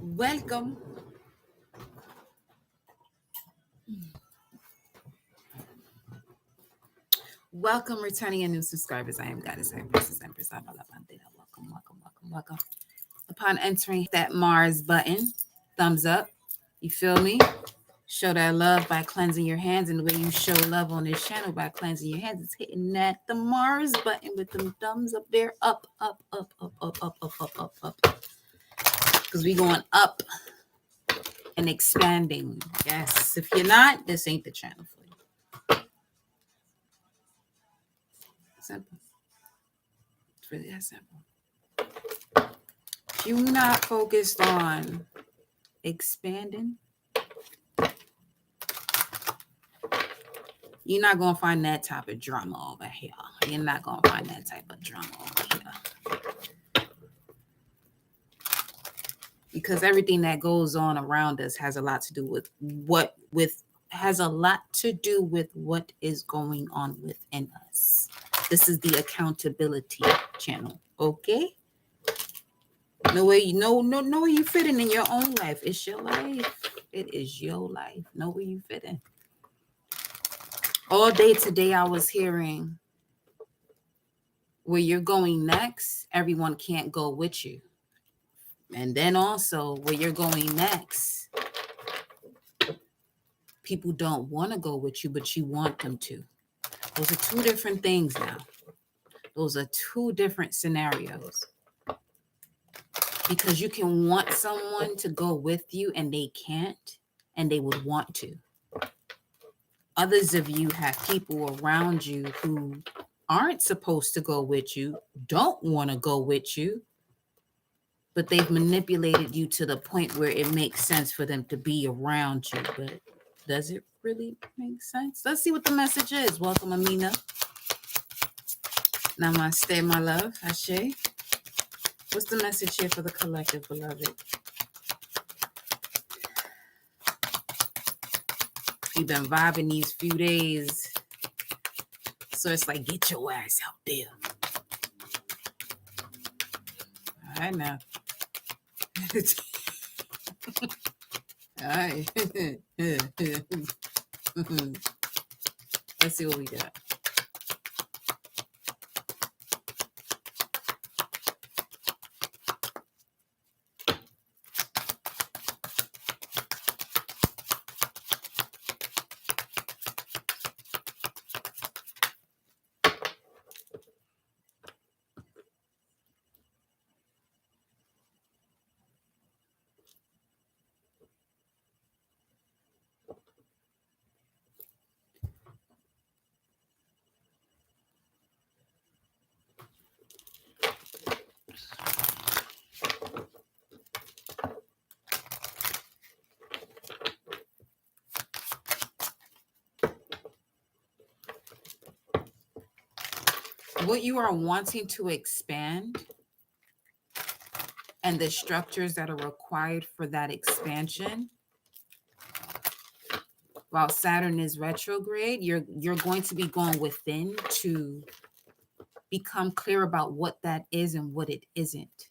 Welcome. Welcome, returning and new subscribers. I am Goddess Empress Empress Abala Bandera. Welcome. Upon entering that Mars button, thumbs up. You feel me? Show that love by cleansing your hands, and the way you show love on this channel by cleansing your hands is hitting that the Mars button with them thumbs up there, up. Because we going up and expanding. Yes. If you're not, this ain't the channel for you. Simple. It's really that simple. If you're not focused on expanding, you're not going to find that type of drama over here. You're not going to find that type of drama over here. Because everything that goes on around us has a lot to do with what is going on within us. This is the accountability channel, okay? Know where you fit in your own life. It's your life. It is your life. Know where you fit in. All day today, I was hearing where you're going next, everyone can't go with you. And then also where you're going next, people don't want to go with you, but you want them to. Those are two different things now. Those are two different scenarios. Because you can want someone to go with you and they can't, and they would want to. Others of you have people around you who aren't supposed to go with you, don't want to go with you, but they've manipulated you to the point where it makes sense for them to be around you. But does it really make sense? Let's see what the message is. Welcome, Amina. Namaste, my love. Ashe. What's the message here for the collective, beloved? You've been vibing these few days. So it's like, get your ass out there. All right, now. All right. Let's see what we got. What you are wanting to expand and the structures that are required for that expansion, while Saturn is retrograde, you're going to be going within to become clear about what that is and what it isn't.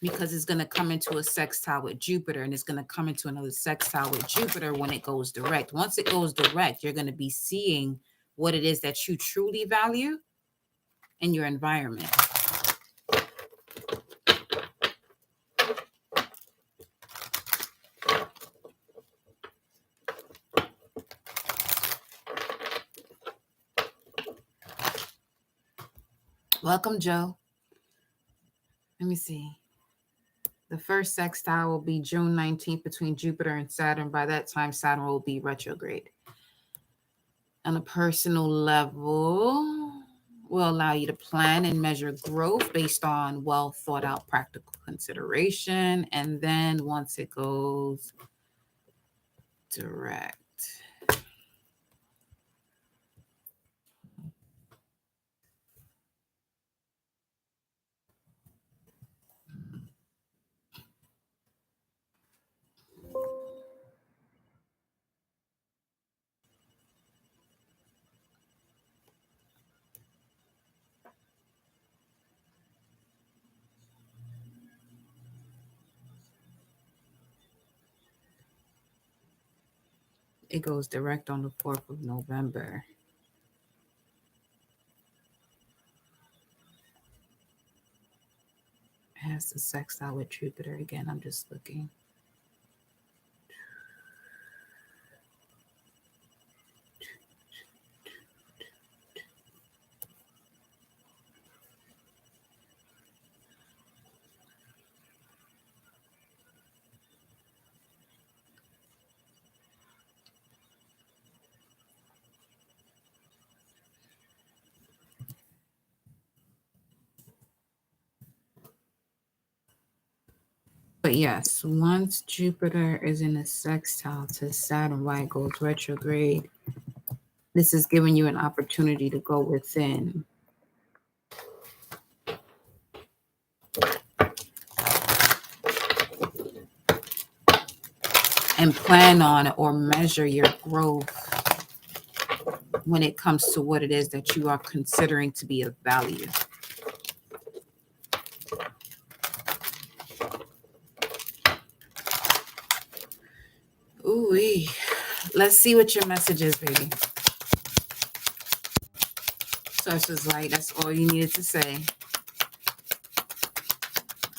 Because it's going to come into a sextile with Jupiter, and it's going to come into another sextile with Jupiter when it goes direct. Once it goes direct, you're going to be seeing what it is that you truly value in your environment. Welcome, Joe. Let me see. The first sextile will be June 19th between Jupiter and Saturn. By that time, Saturn will be retrograde. On a personal level, will allow you to plan and measure growth based on well thought out practical consideration. And then once it goes direct, It goes direct on the 4th of November. It has the sextile with Jupiter again. I'm just looking. But yes, once Jupiter is in a sextile to Saturn, why it goes retrograde, this is giving you an opportunity to go within and plan on or measure your growth when it comes to what it is that you are considering to be of value. Ooh-wee. Let's see what your message is, baby. Sources light, that's all you needed to say.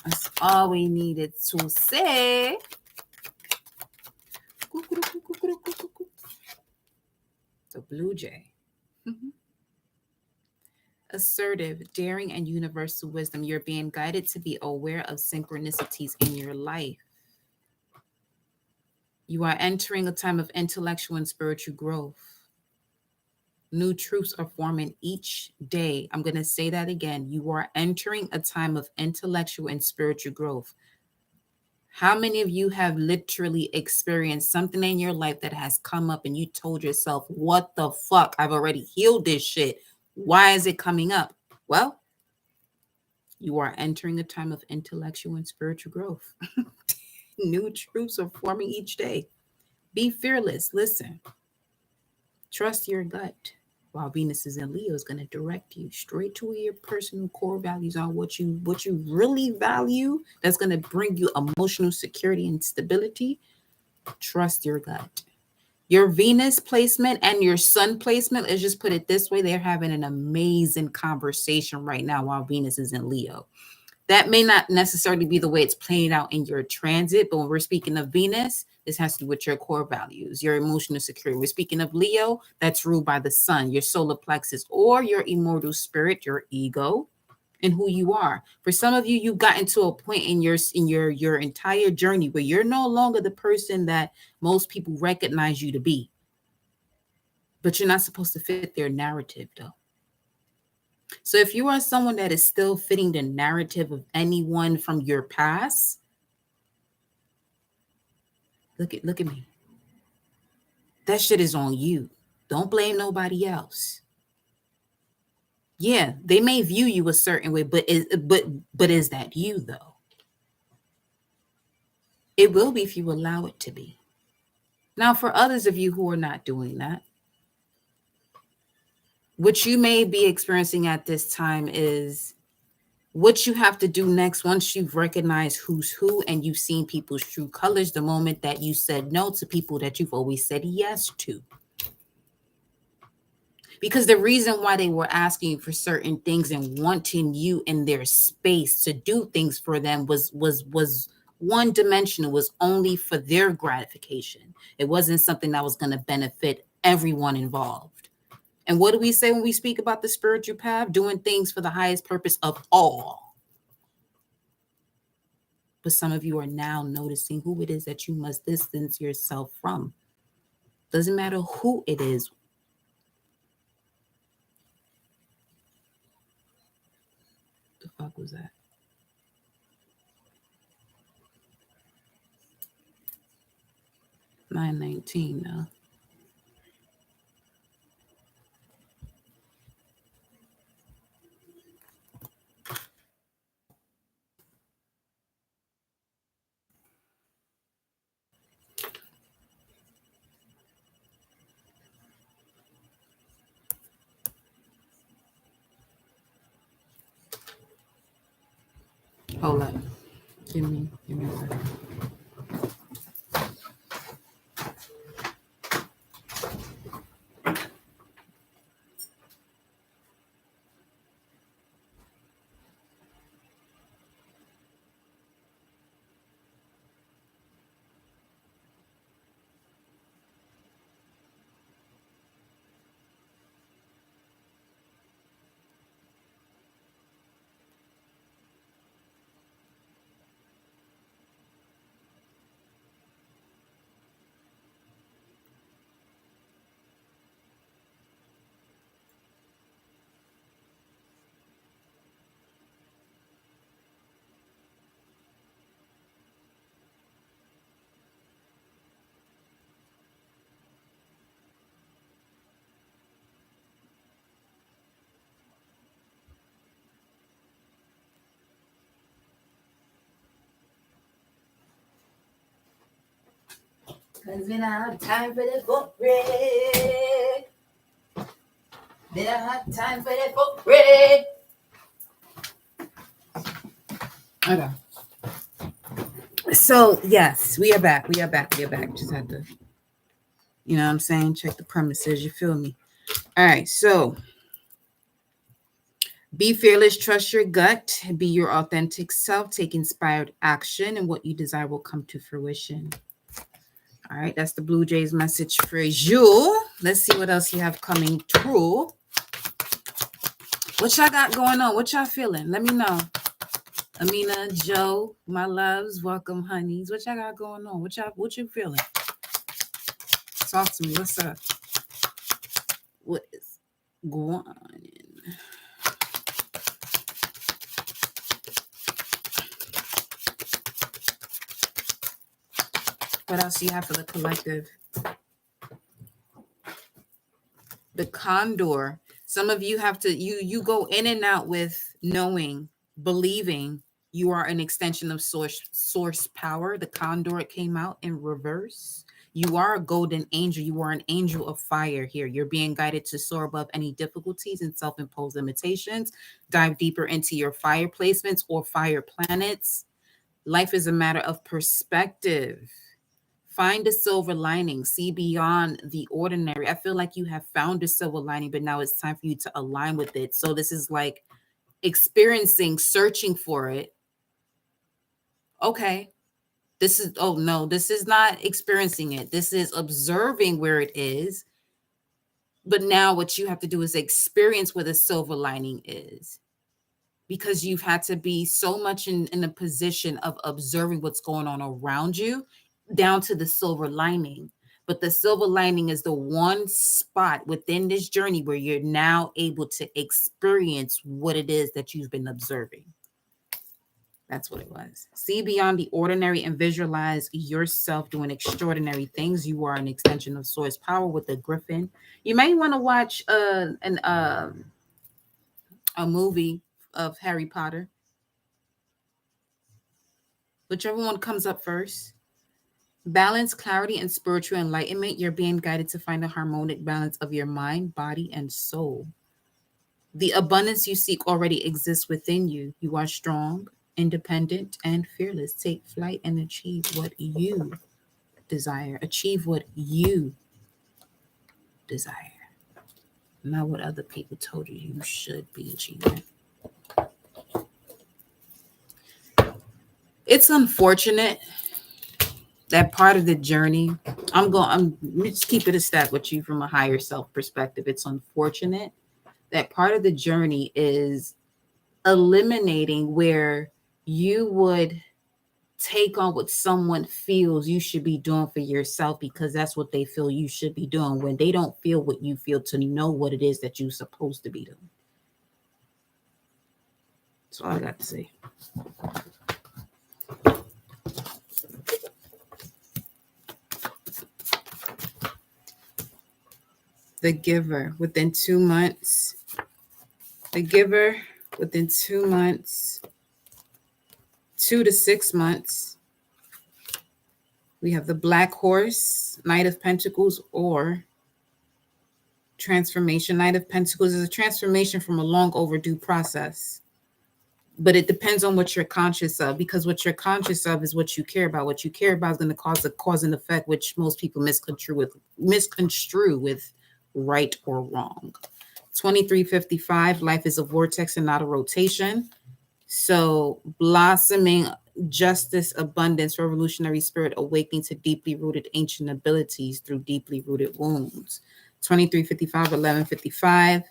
That's all we needed to say. The blue jay. Assertive, daring, and universal wisdom. You're being guided to be aware of synchronicities in your life. You are entering a time of intellectual and spiritual growth. New truths are forming each day. I'm going to say that again. You are entering a time of intellectual and spiritual growth. How many of you have literally experienced something in your life that has come up and you told yourself, what the fuck? I've already healed this shit. Why is it coming up? Well, you are entering a time of intellectual and spiritual growth. New truths are forming each day. Be fearless. Listen. Trust your gut. While Venus is in Leo, is going to direct you straight to where your personal core values are, what you really value. That's going to bring you emotional security and stability. Trust your gut. Your Venus placement and your Sun placement, let's just put it this way, they're having an amazing conversation right now while Venus is in Leo. That may not necessarily be the way it's playing out in your transit, but when we're speaking of Venus, this has to do with your core values, your emotional security. We're speaking of Leo, that's ruled by the sun, your solar plexus, or your immortal spirit, your ego, and who you are. For some of you, you've gotten to a point in your entire journey where you're no longer the person that most people recognize you to be. But you're not supposed to fit their narrative, though. So if you are someone that is still fitting the narrative of anyone from your past, look at me. That shit is on you. Don't blame nobody else. Yeah, they may view you a certain way, but is that you though? It will be if you allow it to be. Now, for others of you who are not doing that, what you may be experiencing at this time is what you have to do next once you've recognized who's who and you've seen people's true colors, the moment that you said no to people that you've always said yes to. Because the reason why they were asking you for certain things and wanting you in their space to do things for them was one dimensional, was only for their gratification. It wasn't something that was going to benefit everyone involved. And what do we say when we speak about the spiritual path? Doing things for the highest purpose of all. But some of you are now noticing who it is that you must distance yourself from. Doesn't matter who it is. The fuck was that? $9.19 now. Hold up. Give me a second. Cause we don't have time for the book read. They don't have time for the book read. Okay. So yes, we are back. We are back. We are back. Just had to, you know what I'm saying? Check the premises. You feel me? All right. So be fearless, trust your gut, be your authentic self, take inspired action, and what you desire will come to fruition. All right, that's the Blue Jays message for you. Let's see what else you have coming true. What y'all got going on? What y'all feeling? Let me know. Amina, Joe, my loves, welcome, honeys. What y'all got going on? What you feeling? Talk to me. What's up? What is going on? What else do you have for the collective? The condor. Some of you have to, you go in and out with knowing, believing you are an extension of source power. The condor, it came out in reverse. You are a golden angel. You are an angel of fire here. You're being guided to soar above any difficulties and self-imposed limitations. Dive deeper into your fire placements or fire planets. Life is a matter of perspective. Find a silver lining. See beyond the ordinary. I feel like you have found a silver lining, but now it's time for you to align with it. So this is like experiencing, searching for it. Okay. This is, oh no, this is not experiencing it. This is observing where it is. But now what you have to do is experience where the silver lining is. Because you've had to be so much in a position of observing what's going on around you, down to the silver lining. But the silver lining is the one spot within this journey where you're now able to experience what it is that you've been observing. That's what it was. See beyond the ordinary and visualize yourself doing extraordinary things. You are an extension of source power with the griffin. You may want to watch a movie of Harry Potter. Whichever one comes up first. Balance, clarity, and spiritual enlightenment. You're being guided to find a harmonic balance of your mind, body, and soul. The abundance you seek already exists within you. You are strong, independent, and fearless. Take flight and achieve what you desire. Achieve what you desire. Not what other people told you you should be achieving. It's unfortunate that part of the journey, I'm just keep it a step with you from a higher self perspective. It's unfortunate that part of the journey is eliminating where you would take on what someone feels you should be doing for yourself because that's what they feel you should be doing when they don't feel what you feel to know what it is that you're supposed to be doing. That's all I got to say. The giver within 2 months. The giver within 2 months. 2 to 6 months. We have the Black Horse, Knight of Pentacles, or transformation. Knight of Pentacles is a transformation from a long overdue process. But it depends on what you're conscious of, because what you're conscious of is what you care about. What you care about is going to cause a cause and effect, which most people misconstrue with right or wrong. 2355, life is a vortex and not a rotation. So blossoming, justice, abundance, revolutionary spirit, awakening to deeply rooted ancient abilities through deeply rooted wounds. 2355, 1155,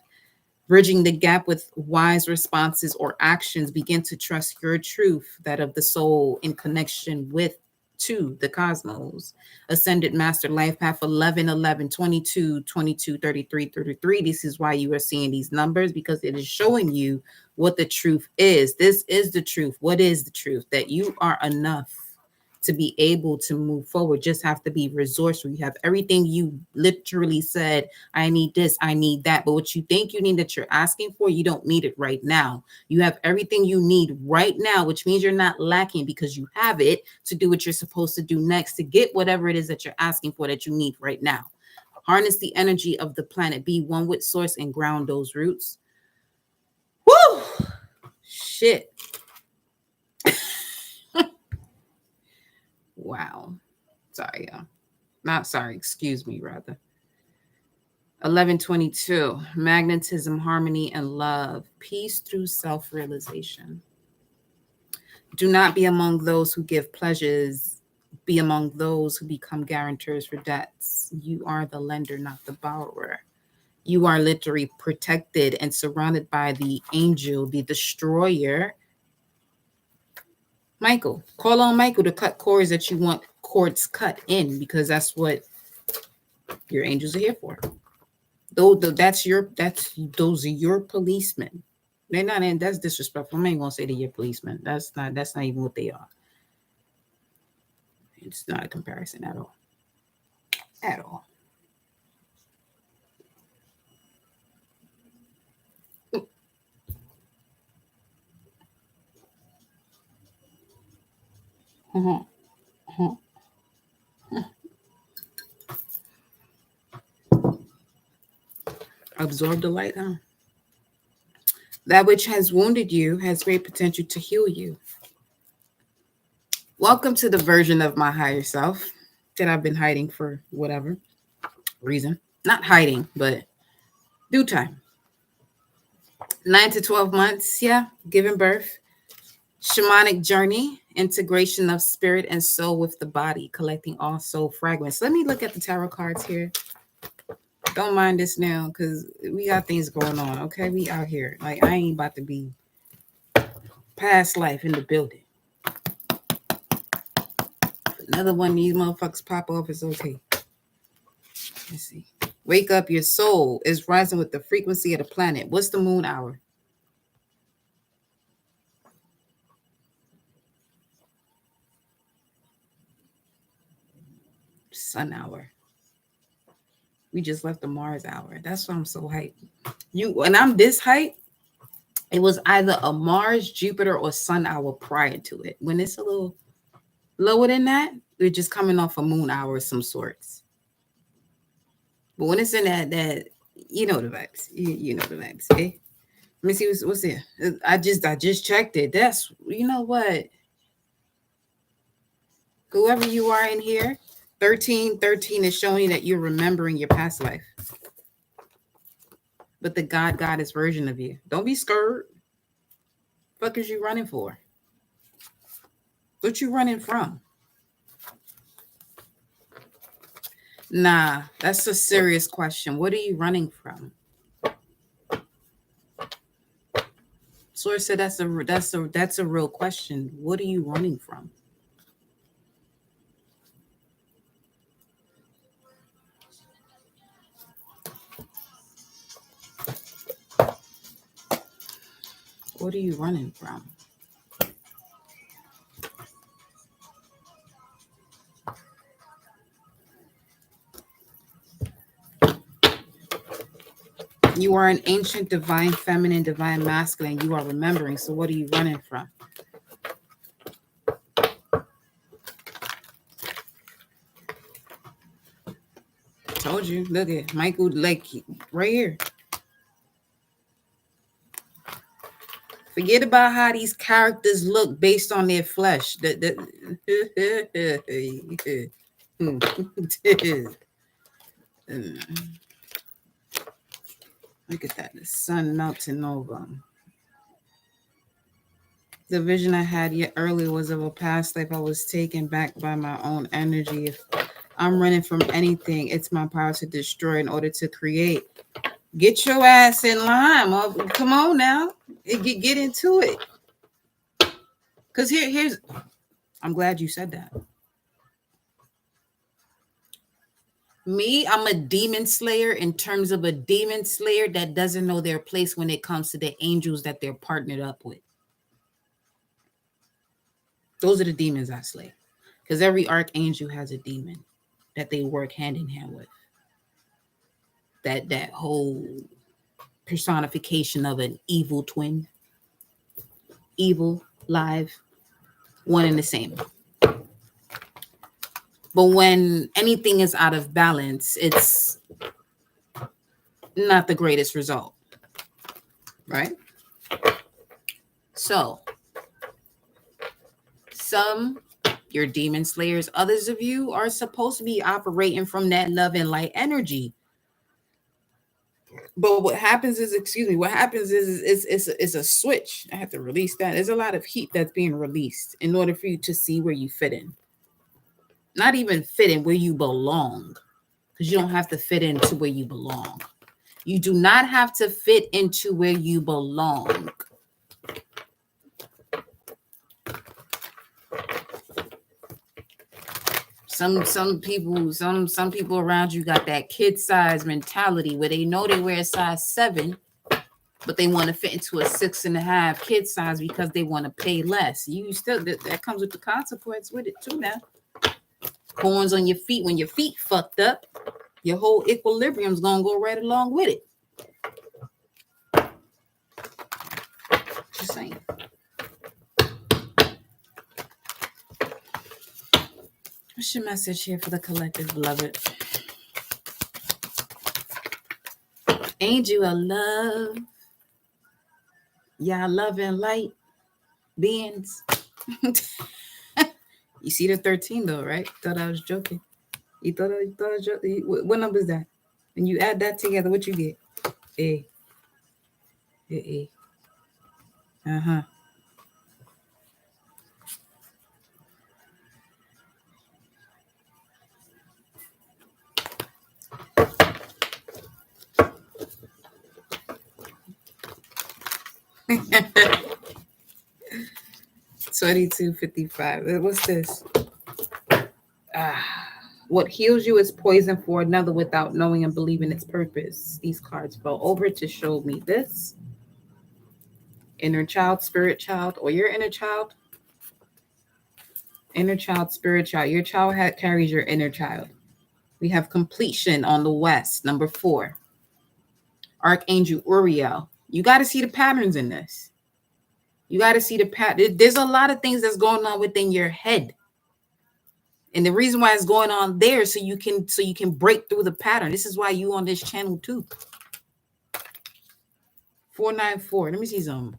bridging the gap with wise responses or actions. Begin to trust your truth, that of the soul, in connection with to the cosmos. Ascended Master Life Path 11, 11, 22, 22, 33, 33. This is why you are seeing these numbers, because it is showing you what the truth is. This is the truth. What is the truth? That you are enough. to be able to move forward. Just have to be resourceful. You have everything you literally said, I need this, I need that. But what you think you need that you're asking for, you don't need it right now. You have everything you need right now, which means you're not lacking because you have it to do what you're supposed to do next to get whatever it is that you're asking for that you need right now. Harness the energy of the planet, be one with source and ground those roots. Woo! Shit. Wow. Sorry, y'all. Not sorry, excuse me, rather. 1122, magnetism, harmony, and love, peace through self-realization. Do not be among those who give pleasures. Be among those who become guarantors for debts. You are the lender, not the borrower. You are literally protected and surrounded by the angel, the destroyer. Michael, call on Michael to cut cords that you want cords cut in, because that's what your angels are here for. Those are your policemen. They're not in. That's disrespectful. I'm not even gonna say they're your policemen. That's not even what they are. It's not a comparison at all. At all. Absorb the light, huh? That which has wounded you has great potential to heal you. Welcome to the version of my higher self that I've been hiding for whatever reason. Not hiding, but due time. 9 to 12 months, yeah, giving birth. Shamanic journey, integration of spirit and soul with the body, collecting all soul fragments. Let me look at the tarot cards here. Don't mind this now, because we got things going on, okay? We out here. Like, I ain't about to be past life in the building. Another one of these motherfuckers pop off, it's okay. Let's see. Wake up, your soul is rising with the frequency of the planet. What's the moon hour? Sun hour. We just left the Mars hour. That's why I'm so hyped. When I'm this hyped, it was either a Mars, Jupiter, or Sun hour prior to it. When it's a little lower than that, we're just coming off a moon hour of some sorts. But when it's in that you know the vibes. You know the vibes, okay? Let me see what's there. I just checked it. That's, you know what? Whoever you are in here, 1313 is showing you that you're remembering your past life. But the goddess version of you. Don't be scared. Fuck is you running for? What you running from? Nah, that's a serious question. What are you running from? Source said that's a real question. What are you running from? What are you running from? You are an ancient, divine, feminine, divine, masculine. You are remembering. So what are you running from? Told you. Look at Michael, like right here. Forget about how these characters look based on their flesh. Look at that. The sun melting over. The vision I had yet earlier was of a past life I was taken back by my own energy. If I'm running from anything, it's my power to destroy in order to create. Get your ass in line. Come on now. Get into it. Because here's, I'm glad you said that. Me, I'm a demon slayer in terms of a demon slayer that doesn't know their place when it comes to the angels that they're partnered up with. Those are the demons I slay. Because every archangel has a demon that they work hand in hand with. That whole personification of an evil twin, evil, live, one and the same. But when anything is out of balance, it's not the greatest result, right? So some, you're demon slayers. Others of you are supposed to be operating from that love and light energy. But what happens is, what happens is it's a switch. I have to release that. There's a lot of heat that's being released in order for you to see where you fit in. Not even fit in where you belong, because you don't have to fit into where you belong. You do not have to fit into where you belong. Some people around you got that kid size mentality where they know they wear a size 7, but they want to fit into a 6.5 kid size because they want to pay less. You still, that comes with the consequence with it too now. Corns on your feet. When your feet fucked up, your whole equilibrium's gonna go right along with it. Just saying. What's your message here for the collective, beloved? Angel of love. Y'all love and light beings. You see the 13 though, right? Thought I was joking. You thought I was joking. What number is that? And you add that together, what you get? A. Uh-huh. $22.55. What's this? What heals you is poison for another without knowing and believing its purpose. These cards fell over to show me this. Inner child, spirit child, or your inner child. Inner child, spirit child. Your child carries your inner child. We have completion on the west, number 4. Archangel Uriel. You got to see the patterns in this. You got to see the pattern. There's a lot of things that's going on within your head. And the reason why it's going on there, so you can break through the pattern. This is why you on this channel too. 494. Let me see something.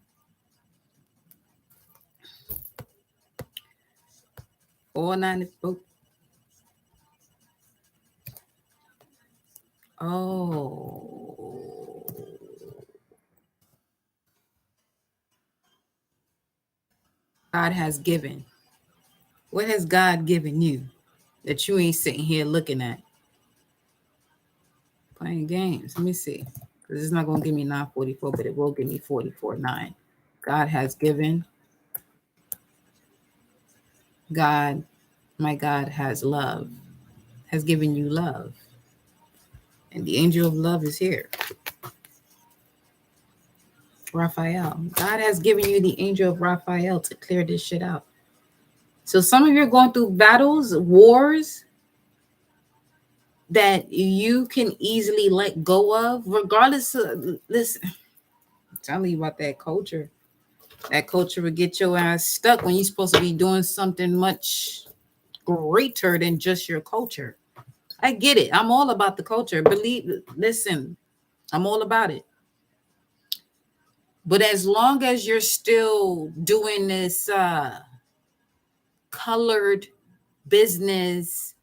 494. Oh. God has given. What has God given you that you ain't sitting here looking at? Playing games. Let me see. Because it's not going to give me 944, but it will give me 44.9. God has given. God, my God, has love. Has given you love. And the angel of love is here. Raphael. God has given you the angel of Raphael to clear this shit out. So some of you are going through battles, wars that you can easily let go of, regardless of, listen, I'm telling you about that culture. That culture will get your ass stuck when you're supposed to be doing something much greater than just your culture. I get it. I'm all about the culture. Listen, I'm all about it. But as long as you're still doing this colored business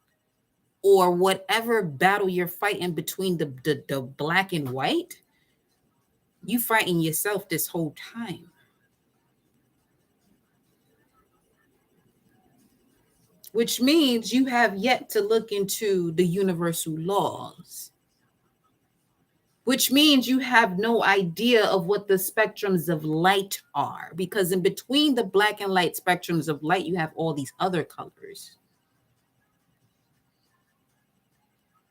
or whatever battle you're fighting between the black and white, you fighting yourself this whole time. Which means you have yet to look into the universal laws. Which means you have no idea of what the spectrums of light are. Because in between the black and light spectrums of light, you have all these other colors.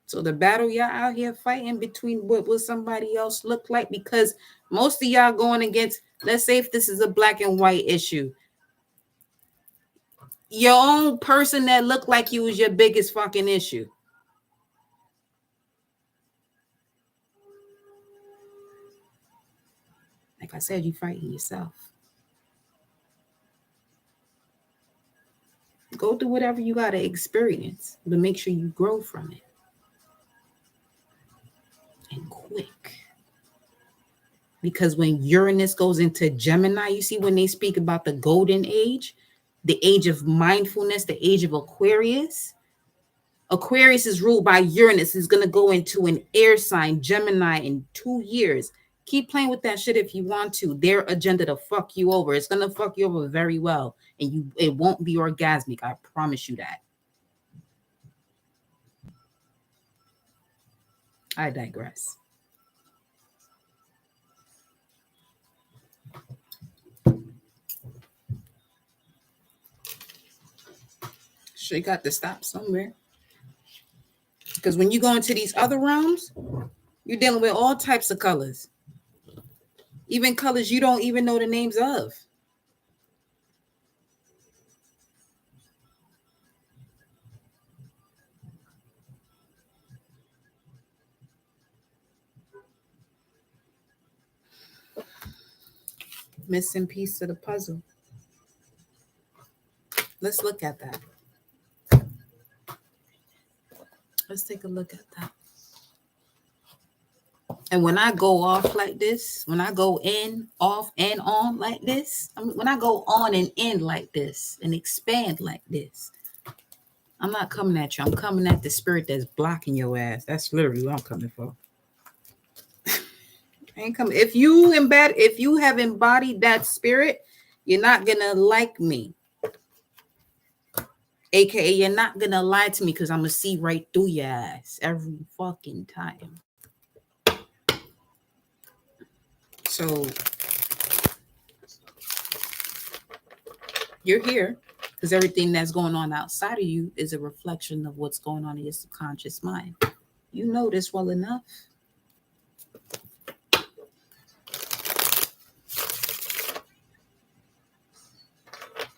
So the battle y'all out here fighting between what will somebody else look like, because most of y'all going against, let's say if this is a black and white issue, Your own person that looked like you was your biggest fucking issue. Like I said, you fighting yourself. Go through whatever you got to experience, but make sure you grow from it. And quick. Because when Uranus goes into Gemini, you see when they speak about the golden age, the age of mindfulness, the age of Aquarius. Aquarius is ruled by Uranus. It's going to go into an air sign, Gemini, in 2 years. Keep playing with that shit if you want to. Their agenda to fuck you over. It's going to fuck you over very well. And it won't be orgasmic. I promise you that. I digress. She got to stop somewhere. Because when you go into these other realms, you're dealing with all types of colors. Even colors you don't even know the names of. Missing piece of the puzzle. Let's look at that. Let's take a look at that. And when I go off like this, when I go in, off, and on like this, when I go on and in like this and expand like this, I'm not coming at you. I'm coming at the spirit that's blocking your ass. That's literally what I'm coming for. I ain't coming. If you have embodied that spirit, you're not gonna like me. AKA, you're not gonna lie to me because I'm gonna see right through your ass every fucking time. So you're here because everything that's going on outside of you is a reflection of what's going on in your subconscious mind. You know this well enough.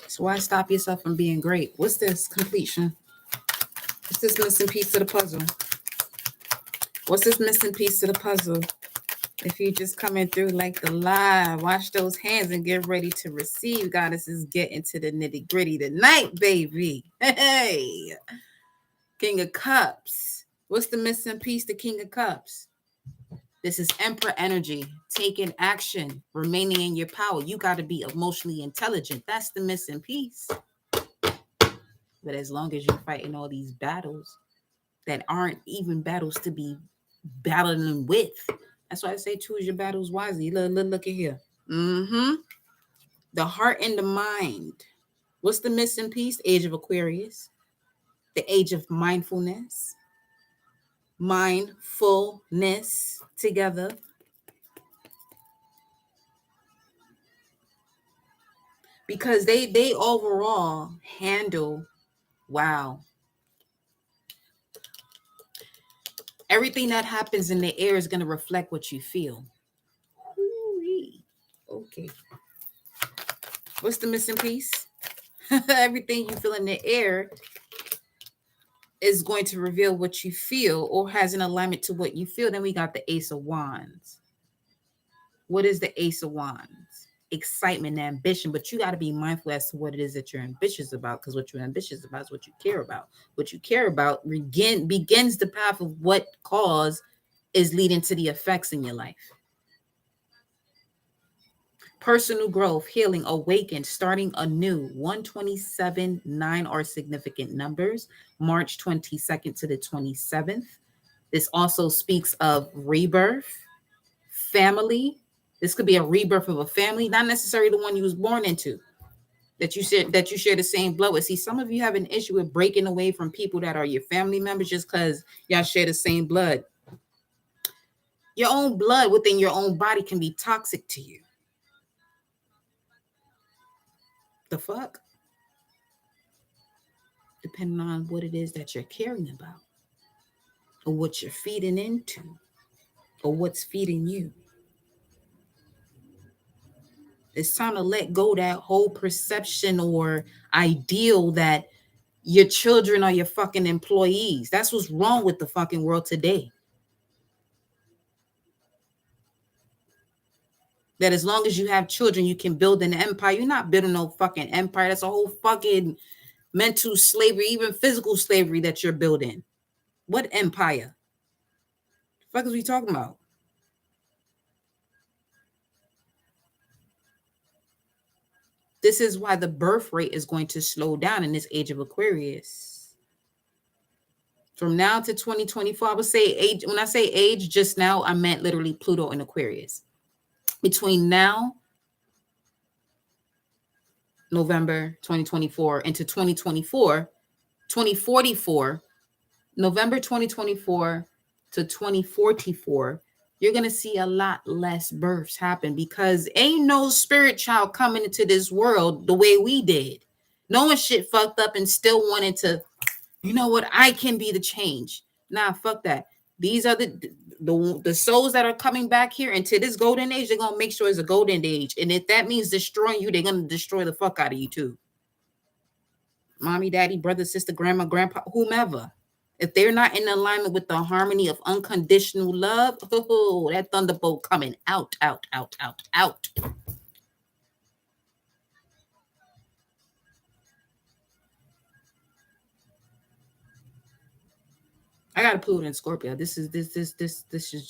So why stop yourself from being great? What's this completion? What's this missing piece of the puzzle? What's this missing piece of the puzzle? If you're just coming through like the live, wash those hands and get ready to receive. Goddesses get into the nitty gritty tonight, baby. Hey, King of Cups. What's the missing piece? The King of Cups. This is Emperor energy, taking action, remaining in your power. You got to be emotionally intelligent. That's the missing piece. But as long as you're fighting all these battles that aren't even battles to be battling with, that's why I say choose your battles wisely. Look at here. The heart and the mind. What's the missing piece? Age of Aquarius. The age of mindfulness. Mindfulness together. Because they overall handle, wow. Everything that happens in the air is going to reflect what you feel. Okay. What's the missing piece? Everything you feel in the air is going to reveal what you feel or has an alignment to what you feel. Then we got the Ace of Wands. What is the Ace of Wands? Excitement and ambition, but you got to be mindful as to what it is that you're ambitious about, because what you're ambitious about is what you care about. What you care about begins the path of what cause is leading to the effects in your life. Personal growth, healing, awakened, starting anew. 127, 9 are significant numbers. March 22nd to the 27th. This also speaks of rebirth, family. This could be a rebirth of a family, not necessarily the one you was born into, that you share the same blood with. See, some of you have an issue with breaking away from people that are your family members just because y'all share the same blood. Your own blood within your own body can be toxic to you. The fuck? Depending on what it is that you're caring about, or what you're feeding into, or what's feeding you. It's time to let go that whole perception or ideal that your children are your fucking employees. That's what's wrong with the fucking world today. That as long as you have children, you can build an empire. You're not building no fucking empire. That's a whole fucking mental slavery, even physical slavery that you're building. What empire? The fuck is we talking about? This is why the birth rate is going to slow down in this age of Aquarius. From now to 2024, I would say age. When I say age just now, I meant literally Pluto and Aquarius. Between now, November 2024, into 2044, November 2024 to 2044, you're going to see a lot less births happen because ain't no spirit child coming into this world the way we did. Knowing shit fucked up and still wanting to, you know what, I can be the change. Nah, fuck that. These are the souls that are coming back here into this golden age. They're going to make sure it's a golden age. And if that means destroying you, they're going to destroy the fuck out of you too. Mommy, daddy, brother, sister, grandma, grandpa, whomever. If they're not in alignment with the harmony of unconditional love, oh, that thunderbolt coming out, out, out, out, out. I got a Pluto in Scorpio. This is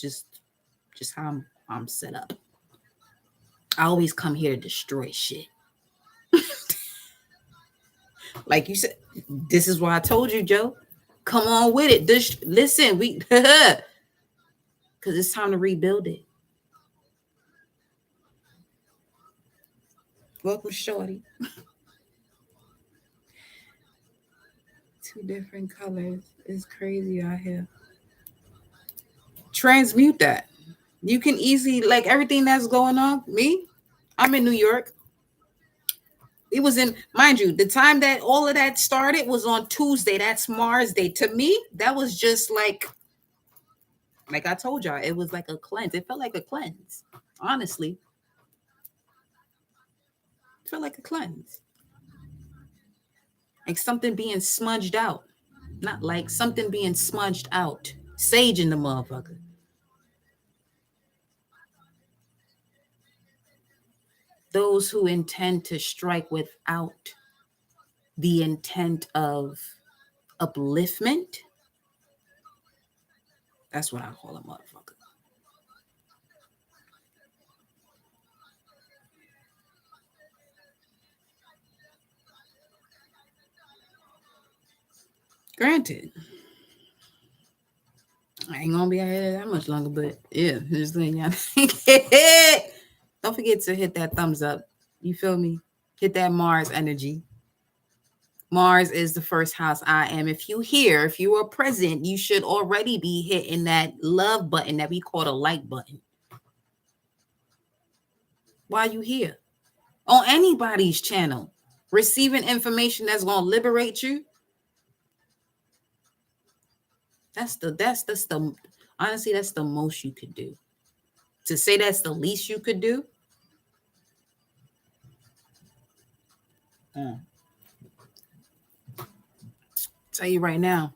just how I'm set up. I always come here to destroy shit. Like you said, this is why I told you, Joe. Come on with it. Listen, we because it's time to rebuild it. Welcome, Shorty. Two different colors. It's crazy out here. Transmute that. You can easily, like everything that's going on. Me, I'm in New York. It was in, mind you, the time that all of that started was on Tuesday. That's Mars Day. To me, that was just like I told y'all, it was like a cleanse. It felt like a cleanse, honestly. It felt like a cleanse. Like something being smudged out. Not like something being smudged out. Sage in the motherfucker. Those who intend to strike without the intent of upliftment, that's what I call a motherfucker. Granted, I ain't gonna be out here that much longer, but yeah, just letting y'all don't forget to hit that thumbs up. You feel me? Hit that Mars energy. Mars is the first house I am. If you here, if you are present, you should already be hitting that love button that we call the like button. Why you here? On anybody's channel, receiving information that's gonna liberate you. That's the honestly, that's the most you could do. To say that's the least you could do. Tell you right now,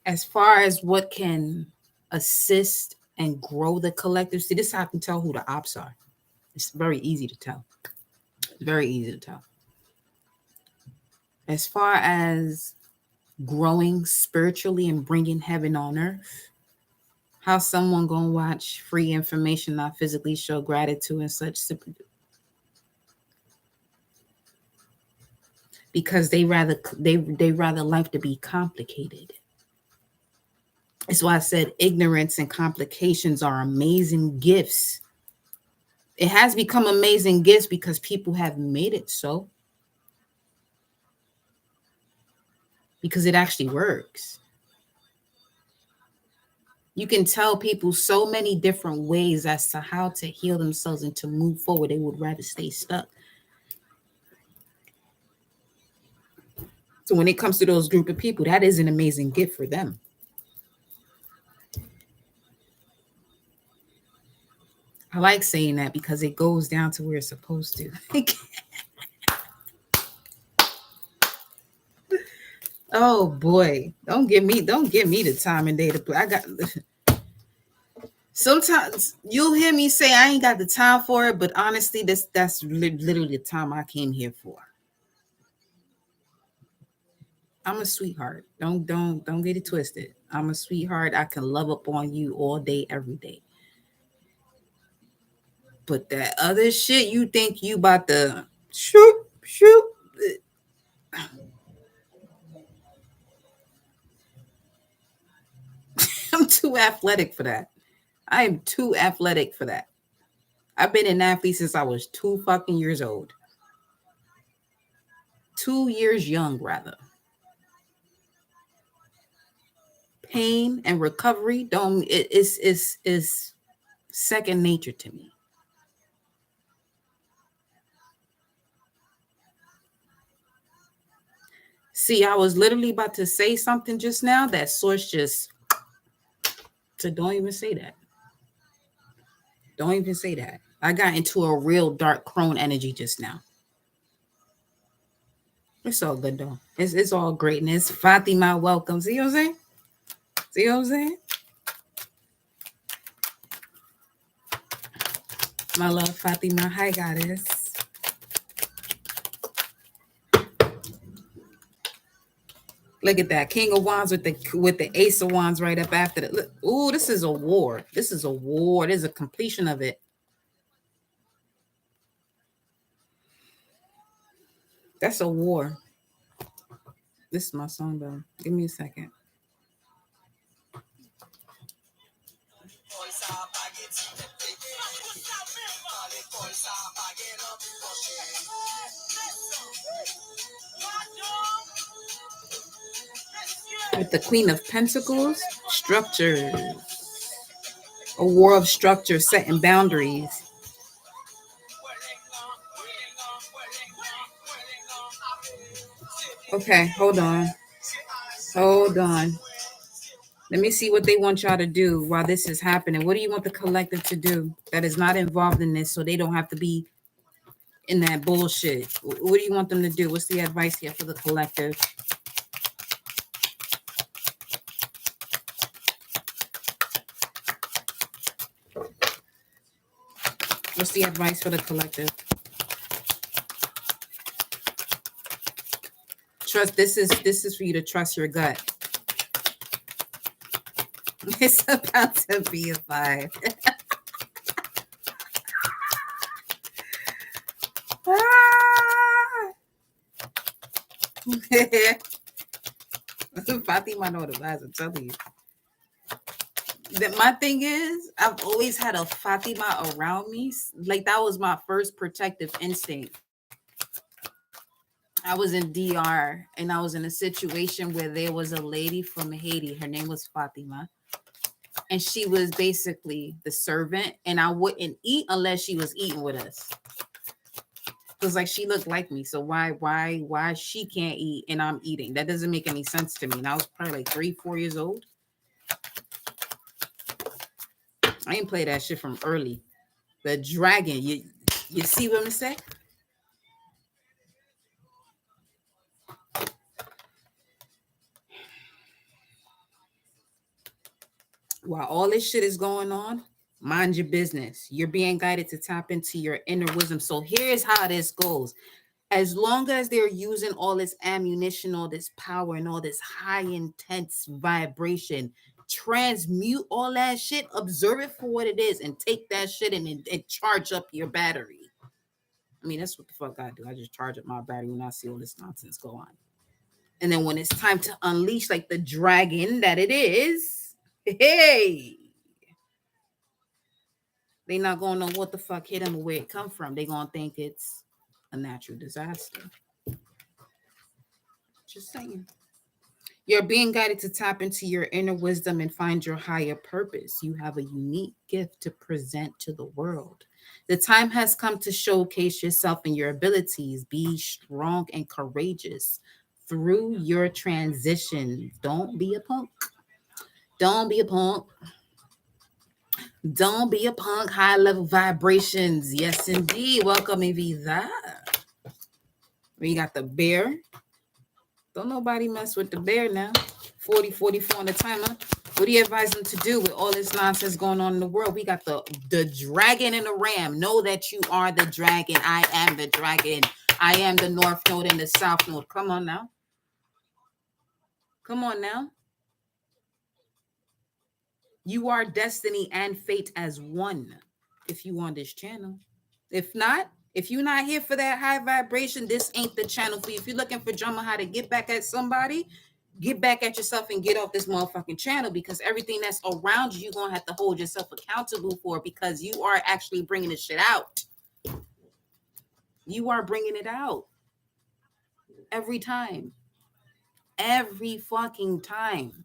as far as what can assist and grow the collective, see, this is how I can tell who the ops are. It's very easy to tell. It's very easy to tell. As far as growing spiritually and bringing heaven on earth, how someone gonna watch free information, not physically show gratitude and such, because they rather life to be complicated. That's why I said ignorance and complications are amazing gifts. It has become amazing gifts because people have made it so. Because it actually works. You can tell people so many different ways as to how to heal themselves and to move forward. They would rather stay stuck. So when it comes to those group of people, that is an amazing gift for them. I like saying that because it goes down to where it's supposed to. Oh boy, don't give me the time and day to play. I got sometimes you'll hear me say I ain't got the time for it, but honestly, that's literally the time I came here for. I'm a sweetheart. Don't get it twisted. I'm a sweetheart. I can love up on you all day, every day. But that other shit, you think you about to shoot, shoot. I'm too athletic for that. I am too athletic for that. I've been an athlete since I was 2 fucking years old. 2 years young, rather. Pain and recovery don't is second nature to me. See, I was literally about to say something just now that source just so don't even say that. Don't even say that. I got into a real dark crone energy just now. It's all good though. It's all greatness. Fatima, welcome. See what I'm saying? See what I'm saying? My love, Fatima. Hi, goddess. Look at that, King of Wands with the Ace of Wands right up after that. Look, ooh, this is a war. This is a war. This is a completion of it. That's a war. This is my song though. Give me a second. With the Queen of Pentacles, structure, a war of structure, setting boundaries. Okay, hold on. Hold on. Let me see what they want y'all to do while this is happening. What do you want the collective to do that is not involved in this so they don't have to be in that bullshit? What do you want them to do? What's the advice here for the collective? What's the advice for the collective? Trust. This is for you to trust your gut. It's about to be a 5. Fatima know the vibes. I'm telling you. That my thing is, I've always had a Fatima around me. Like that was my first protective instinct. I was in DR and I was in a situation where there was a lady from Haiti. Her name was Fatima. And she was basically the servant. And I wouldn't eat unless she was eating with us. Because like she looked like me. So why she can't eat and I'm eating? That doesn't make any sense to me. And I was probably like 3-4 years old. I ain't play that shit from early. The dragon, you see what I'm saying? While all this shit is going on, mind your business. You're being guided to tap into your inner wisdom. So here's how this goes. As long as they're using all this ammunition, all this power, and all this high intense vibration, transmute all that shit, observe it for what it is, and take that shit and charge up your battery. I mean, that's what the fuck I do. I just charge up my battery when I see all this nonsense go on. And then when it's time to unleash like the dragon that it is, hey, they not gonna know what the fuck hit them or where it come from. They gonna think it's a natural disaster. Just saying. You're being guided to tap into your inner wisdom and find your higher purpose. You have a unique gift to present to the world. The time has come to showcase yourself and your abilities. Be strong and courageous through your transition. Don't be a punk. Don't be a punk. Don't be a punk, high level vibrations. Yes, indeed. Welcome, Evita. We got the bear. Don't nobody mess with the bear now. 40, 44 on the timer. What do you advise them to do with all this nonsense going on in the world? We got the dragon and the ram. Know that you are the dragon. I am the dragon. I am the north node and the south node. Come on now. Come on now. You are destiny and fate as one if you on this channel. If not, if you're not here for that high vibration, this ain't the channel for you. If you're looking for drama, how to get back at somebody, get back at yourself and get off this motherfucking channel, because everything that's around you, you're going to have to hold yourself accountable for, because you are actually bringing this shit out. You are bringing it out every time. Every fucking time.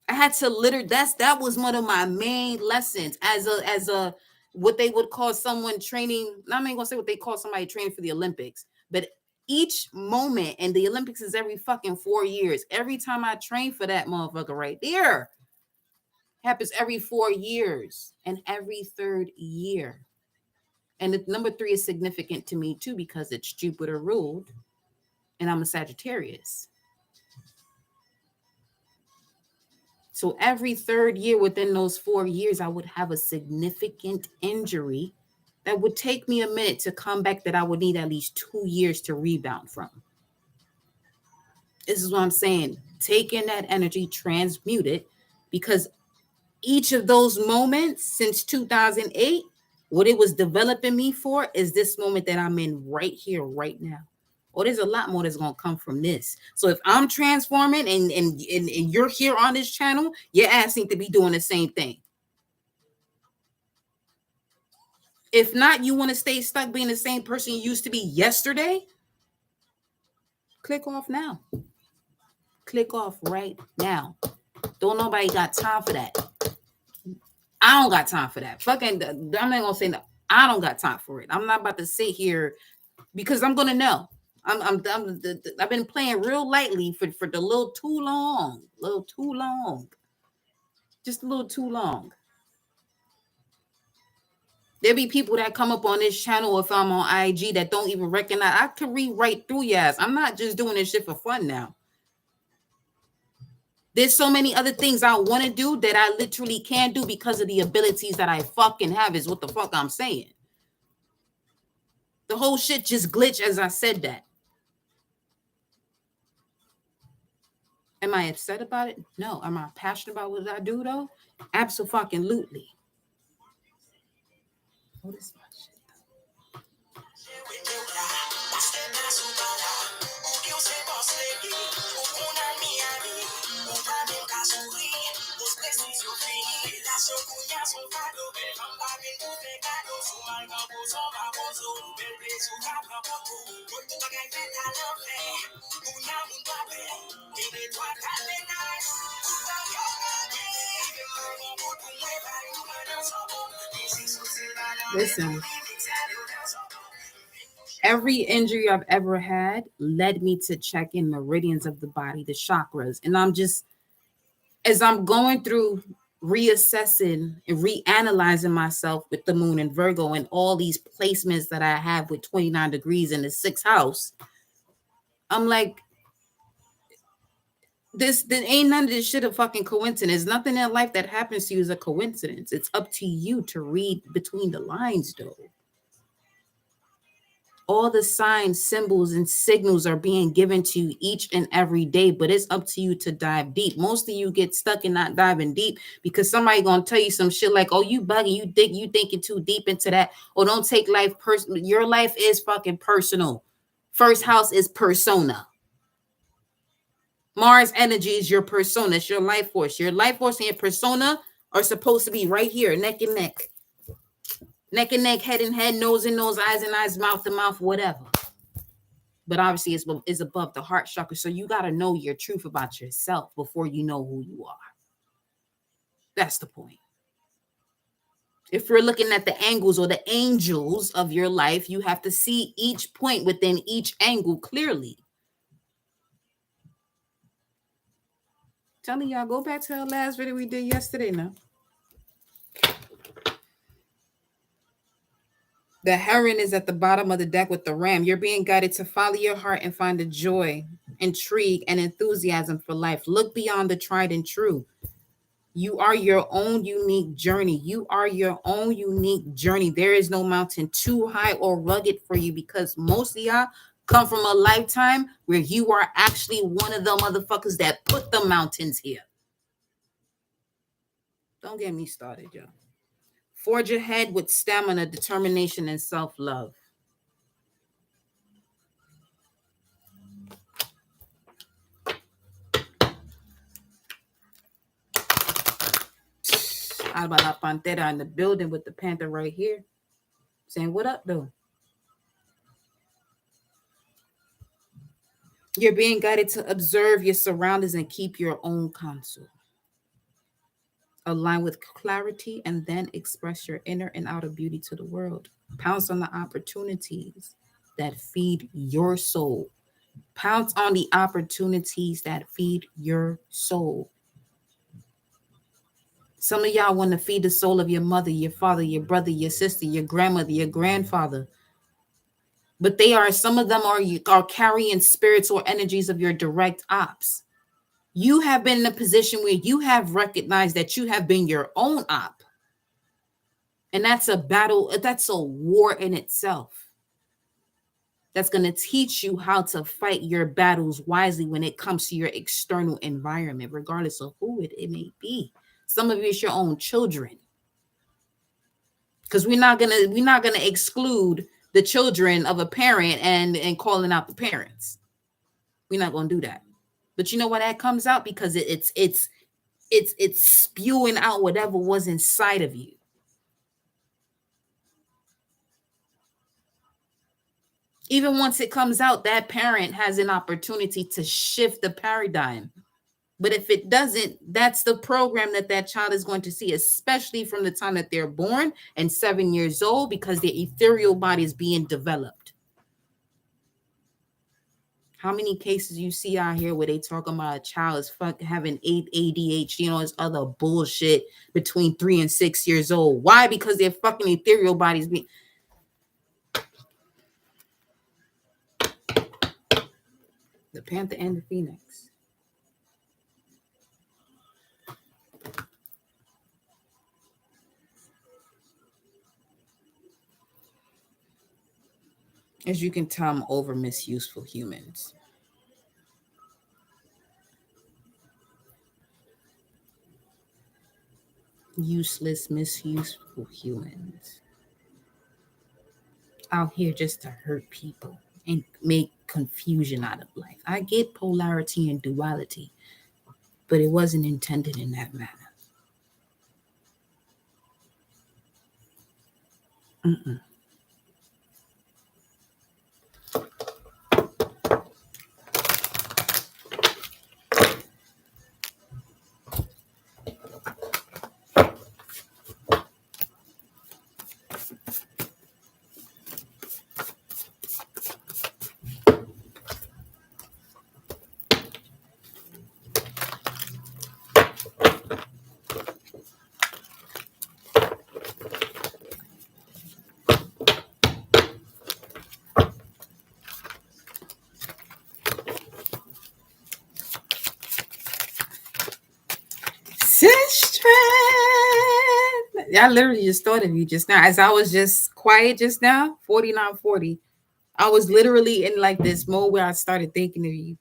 I had to literally, that was one of my main lessons as a what they would call someone training. I'm not gonna say what they call somebody training for the Olympics, but each moment, and the Olympics is every fucking 4 years. Every time I train for that motherfucker right there, happens every 4 years and every third year. And the number 3 is significant to me too, because it's Jupiter ruled, and I'm a Sagittarius. So every third year within those 4 years, I would have a significant injury that would take me a minute to come back, that I would need at least 2 years to rebound from. This is what I'm saying. Taking that energy, transmute it, because each of those moments since 2008, what it was developing me for is this moment that I'm in right here, right now. Well, there's a lot more that's going to come from this. So if I'm transforming and you're here on this channel, your ass need to be doing the same thing. If not, you want to stay stuck being the same person you used to be yesterday, click off now. Click off right now. Don't nobody got time for that. I don't got time for that. Fucking, I'm not going to say no. I don't got time for it. I'm not about to sit here, because I'm going to know. I've been playing real lightly for the little too long. Just a little too long. There be people that come up on this channel, if I'm on IG, that don't even recognize. I can read right through your ass. I'm not just doing this shit for fun now. There's so many other things I want to do that I literally can't do because of the abilities that I fucking have, is what the fuck I'm saying. The whole shit just glitched as I said that. Am I upset about it? No. Am I passionate about what I do though? Absolutely. What is my shit? Listen, every injury I've ever had led me to check in meridians of the body, the chakras. And I'm just, as I'm going through reassessing and reanalyzing myself with the moon in Virgo and all these placements that I have with 29 degrees in the 6th house, I'm like, this ain't none of this shit a fucking coincidence. Nothing in life that happens to you is a coincidence. It's up to you to read between the lines, though. All the signs, symbols, and signals are being given to you each and every day, but it's up to you to dive deep. Most of you get stuck in not diving deep because somebody gonna tell you some shit like, "Oh, you bugging, you thinking too deep into that," or "Don't take life personal." Your life is fucking personal. First house is persona. Mars energy is your persona. It's your life force. Your life force and your persona are supposed to be right here, neck and neck. Neck and neck, head and head, nose and nose, eyes and eyes, mouth to mouth, whatever. But obviously it's above the heart chakra. So you got to know your truth about yourself before you know who you are. That's the point. If you're looking at the angles or the angels of your life, you have to see each point within each angle clearly. Telling y'all, go back to the last video we did yesterday now. The heron is at the bottom of the deck with the ram. You're being guided to follow your heart and find the joy, intrigue, and enthusiasm for life. Look beyond the tried and true. You are your own unique journey. You are your own unique journey. There is no mountain too high or rugged for you, because most of y'all come from a lifetime where you are actually one of the motherfuckers that put the mountains here. Don't get me started, y'all. Forge ahead with stamina, determination, and self-love. Alba La Pantera in the building with the panther right here. Saying, what up, though? You're being guided to observe your surroundings and keep your own counsel. Align with clarity and then express your inner and outer beauty to the world. Pounce on the opportunities that feed your soul. Pounce on the opportunities that feed your soul. Some of y'all want to feed the soul of your mother, your father, your brother, your sister, your grandmother, your grandfather. But some of them are carrying spirits or energies of your direct ops. You have been in a position where you have recognized that you have been your own op. And that's a battle, that's a war in itself. That's going to teach you how to fight your battles wisely when it comes to your external environment, regardless of who it may be. Some of you, it's your own children. Because we're not gonna exclude the children of a parent and calling out the parents. We're not gonna do that. But you know why that comes out? Because it's spewing out whatever was inside of you. Even once it comes out, that parent has an opportunity to shift the paradigm. But if it doesn't, that's the program that child is going to see, especially from the time that they're born and 7 years old, because their ethereal body is being developed. How many cases you see out here where they talk about a child is having ADHD, this other bullshit between 3 and 6 years old? Why? Because their fucking ethereal bodies being... The Panther and the Phoenix. As you can tell, I'm over misuseful humans. Useless, misuseful humans. Out here just to hurt people and make confusion out of life. I get polarity and duality, but it wasn't intended in that manner. Mm-mm. I literally just thought of you just now. As I was just quiet just now, 4940. I was literally in like this mode where I started thinking of you.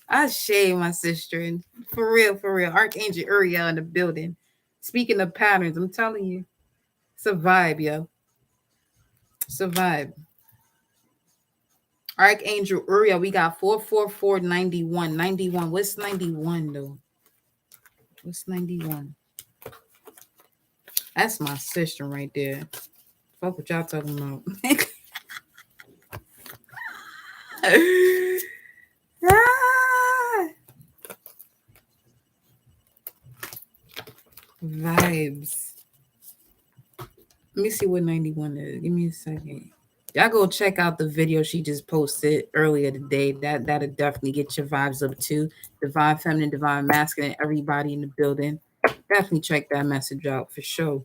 I shade my sister. And for real, Archangel Uriel in the building. Speaking of patterns, I'm telling you, it's a vibe, yo. It's a vibe. Archangel Uriel, we got 44491. 91. What's 91 though? What's 91? That's my sister right there. Fuck what y'all talking about. Vibes. Let me see what 91 is. Give me a second. Y'all go check out the video she just posted earlier today. That'll definitely get your vibes up too. Divine Feminine, Divine Masculine, everybody in the building. Definitely check that message out for sure.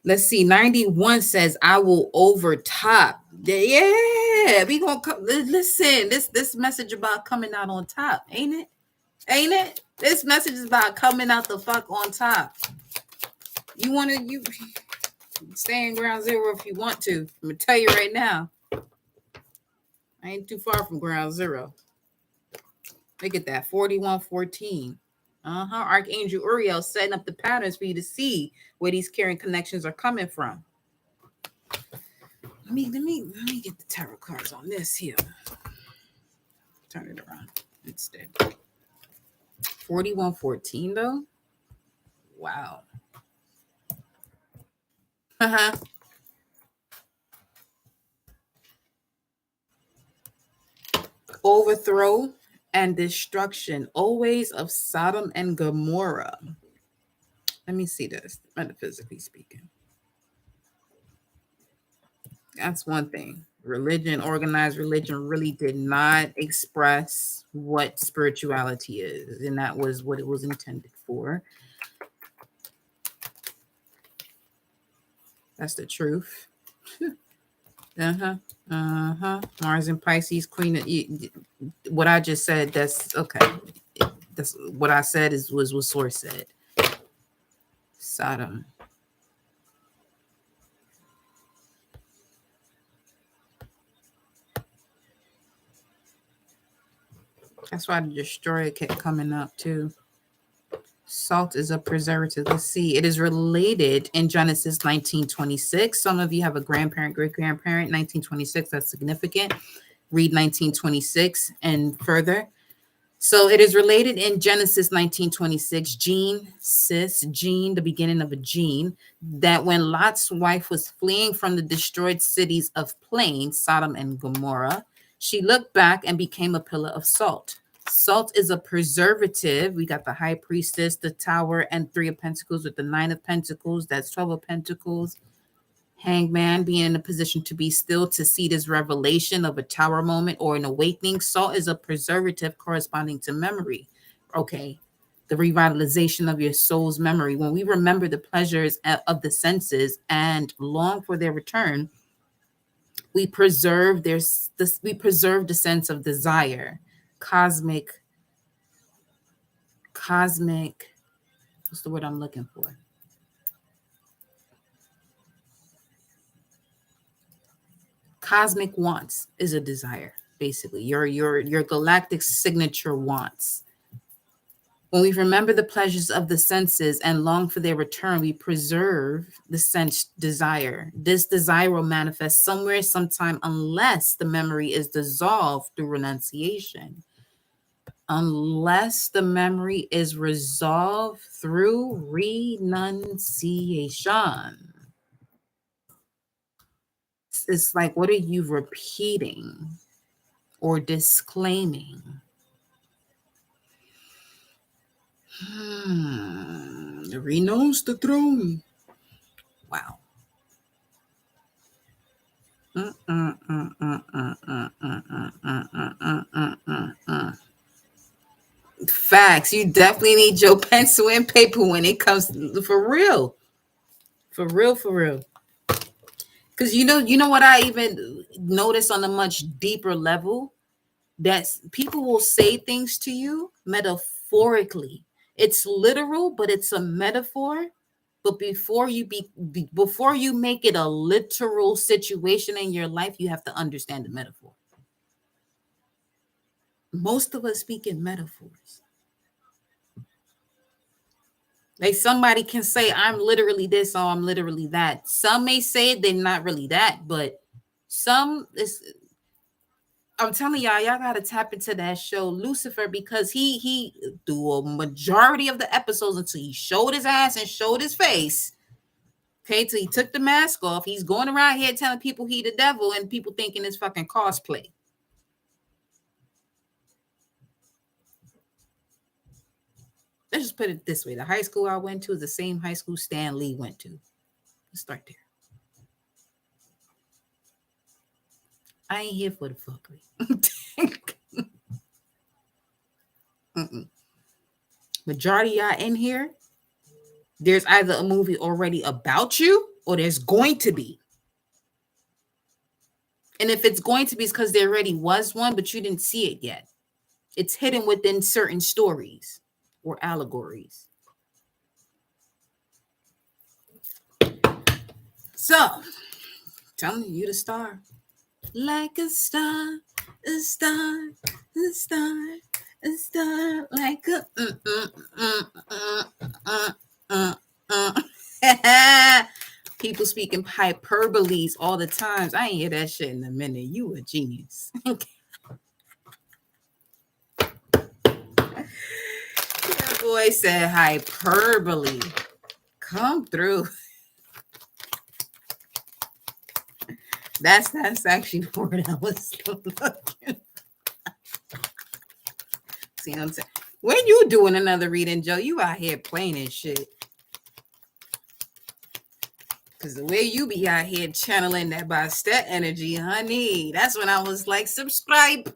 Let's see. 91 says, I will overtop. Yeah, we gonna come. Listen, this message about coming out on top, ain't it? Ain't it? This message is about coming out the fuck on top. You want to you stay in ground zero if you want to. I'm gonna tell you right now. I ain't too far from ground zero. Look at that, 4114. Archangel Uriel setting up the patterns for you to see where these caring connections are coming from. Let me get the tarot cards on this here. Turn it around instead. 4114 though. Wow. Overthrow and destruction, always of Sodom and Gomorrah. Let me see this, metaphysically speaking. That's one thing. Religion, organized religion, really did not express what spirituality is, and that was what it was intended for. That's the truth. Mars and Pisces, Queen of, what I just said, that's okay. That's what I said was what Source said. Sodom. That's why the destroyer kept coming up too. Salt is a preservative. Let's see. It is related in Genesis 19:26. Some of you have a grandparent, great-grandparent, 19:26. That's significant. Read 19:26 and further. So it is related in Genesis 19:26. Gene, the beginning of a gene, that when Lot's wife was fleeing from the destroyed cities of Plain, Sodom and Gomorrah, she looked back and became a pillar of salt. Salt is a preservative. We got the High Priestess, the Tower, and 3 of Pentacles with the 9 of Pentacles. That's 12 of Pentacles. Hangman, being in a position to be still, to see this revelation of a tower moment or an awakening. Salt is a preservative corresponding to memory. Okay. The revitalization of your soul's memory. When we remember the pleasures of the senses and long for their return, we preserve the sense of desire. Cosmic, what's the word I'm looking for? Cosmic wants is a desire, basically. Your galactic signature wants. When we remember the pleasures of the senses and long for their return, we preserve the sense desire. This desire will manifest somewhere, sometime, unless the memory is dissolved through renunciation. Unless the memory is resolved through renunciation. It's like, what are you repeating or disclaiming? Renounce the throne. Wow. Facts. You definitely need your pencil and paper when it comes for real. For real, for real. Because you know what I even notice on a much deeper level? That people will say things to you metaphorically. It's literal, but it's a metaphor. But before you before you make it a literal situation in your life, you have to understand the metaphor. Most of us speak in metaphors. Like somebody can say, I'm literally this or I'm literally that. Some may say they're not really that, but some is, I'm telling y'all gotta tap into that show Lucifer, because he through a majority of the episodes until he showed his ass and showed his face. Okay, till he took the mask off. He's going around here telling people he the devil and people thinking it's fucking cosplay. Let's just put it this way. The high school I went to is the same high school Stan Lee went to. Let's start there. I ain't here for the fuckery. Majority y'all in here, there's either a movie already about you or there's going to be. And if it's going to be, it's because there already was one, but you didn't see it yet. It's hidden within certain stories or allegories. So, telling you the star. Like a star, a star, a star, a star, like a people speaking hyperboles all the times. I ain't hear that shit in a minute. You a genius. That boy said hyperbole. Come through. That's actually the word I was looking. See what I'm saying? When you doing another reading, Joe, you out here playing and shit. Because the way you be out here channeling that Bastet energy, honey, that's when I was like, subscribe.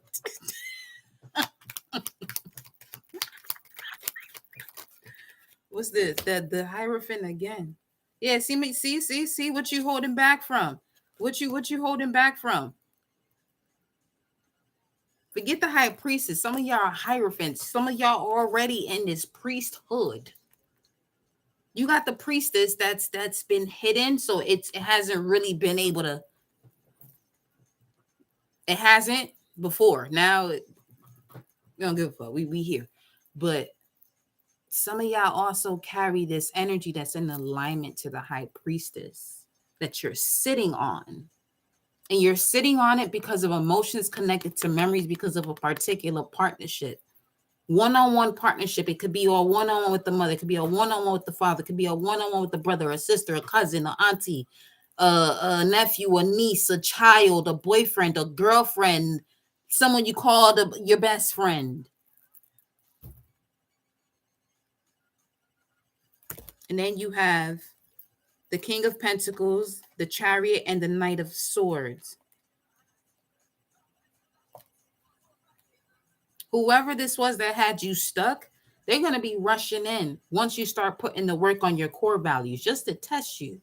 What's this? The Hierophant again. Yeah, see what you holding back from. What you holding back from? Forget the high priestess. Some of y'all are hierophants. Some of y'all are already in this priesthood. You got the priestess that's been hidden, so it hasn't really been able to. It hasn't before. Now we don't give a fuck. We here, but some of y'all also carry this energy that's in alignment to the high priestess that you're sitting on. And you're sitting on it because of emotions connected to memories, because of a particular partnership. One-on-one partnership. It could be a one-on-one with the mother. It could be a one-on-one with the father. It could be a one-on-one with the brother, a sister, a cousin, a auntie, a nephew, a niece, a child, a boyfriend, a girlfriend, someone you call your best friend. And then you have the King of Pentacles, the Chariot, and the Knight of Swords. Whoever this was that had you stuck, they're going to be rushing in once you start putting the work on your core values just to test you.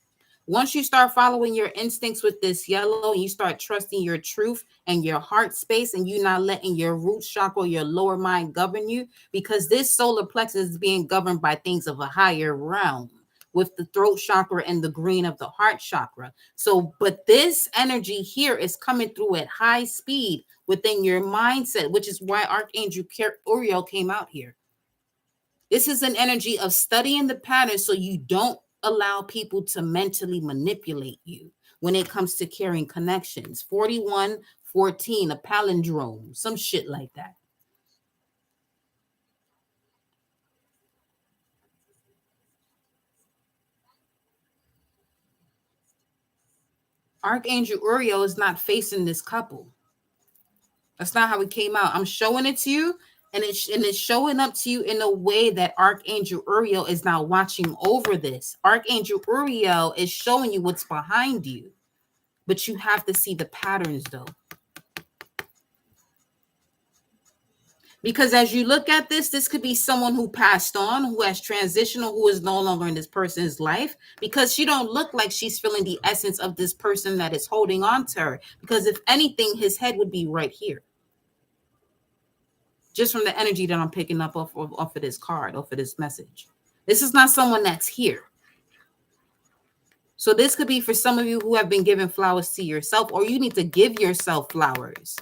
Once you start following your instincts with this yellow and you start trusting your truth and your heart space, and you're not letting your root chakra or your lower mind govern you, because this solar plexus is being governed by things of a higher realm, with the throat chakra and the green of the heart chakra. So, but this energy here is coming through at high speed within your mindset, which is why Archangel Uriel came out here. This is an energy of studying the pattern so you don't allow people to mentally manipulate you when it comes to carrying connections. 4114, a palindrome, some shit like that. Archangel Uriel is not facing this couple. That's not how it came out. I'm showing it to you, and it's showing up to you in a way that Archangel Uriel is now watching over this. Archangel Uriel is showing you what's behind you, but you have to see the patterns though. Because as you look at this could be someone who passed on, who has transitioned, who is no longer in this person's life, because she don't look like she's feeling the essence of this person that is holding on to her. Because if anything, his head would be right here. Just from the energy that I'm picking up off of this card, off of this message. This is not someone that's here. So this could be for some of you who have been giving flowers to yourself, or you need to give yourself flowers.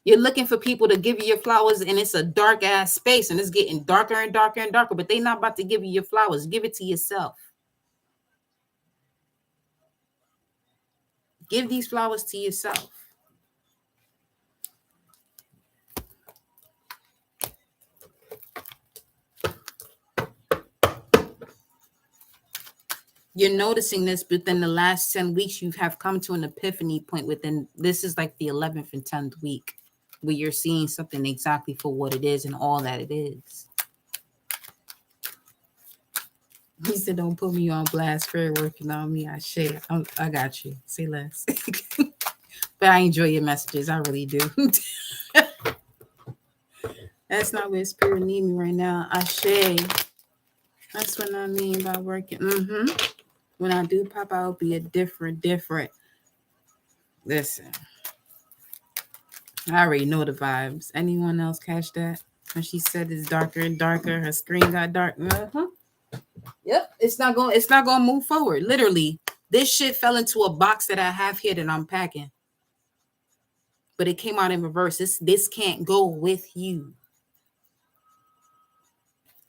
You're looking for people to give you your flowers, and it's a dark ass space, and it's getting darker and darker and darker, but they're not about to give you your flowers. Give it to yourself. Give these flowers to yourself. You're noticing this within the last 10 weeks. You have come to an epiphany point within, this is like the 11th and 10th week, where you're seeing something exactly for what it is and all that it is. He said, don't put me on blast. Fair working on me. I share. I got you. Say less. But I enjoy your messages. I really do. That's not where spirit need me right now. I share. That's what I mean by working. When I do pop out, it'll be a different. Listen, I already know the vibes. Anyone else catch that? When she said it's darker and darker, her screen got dark. Yep, it's not gonna move forward. Literally, this shit fell into a box that I have here that I'm packing. But it came out in reverse. This can't go with you.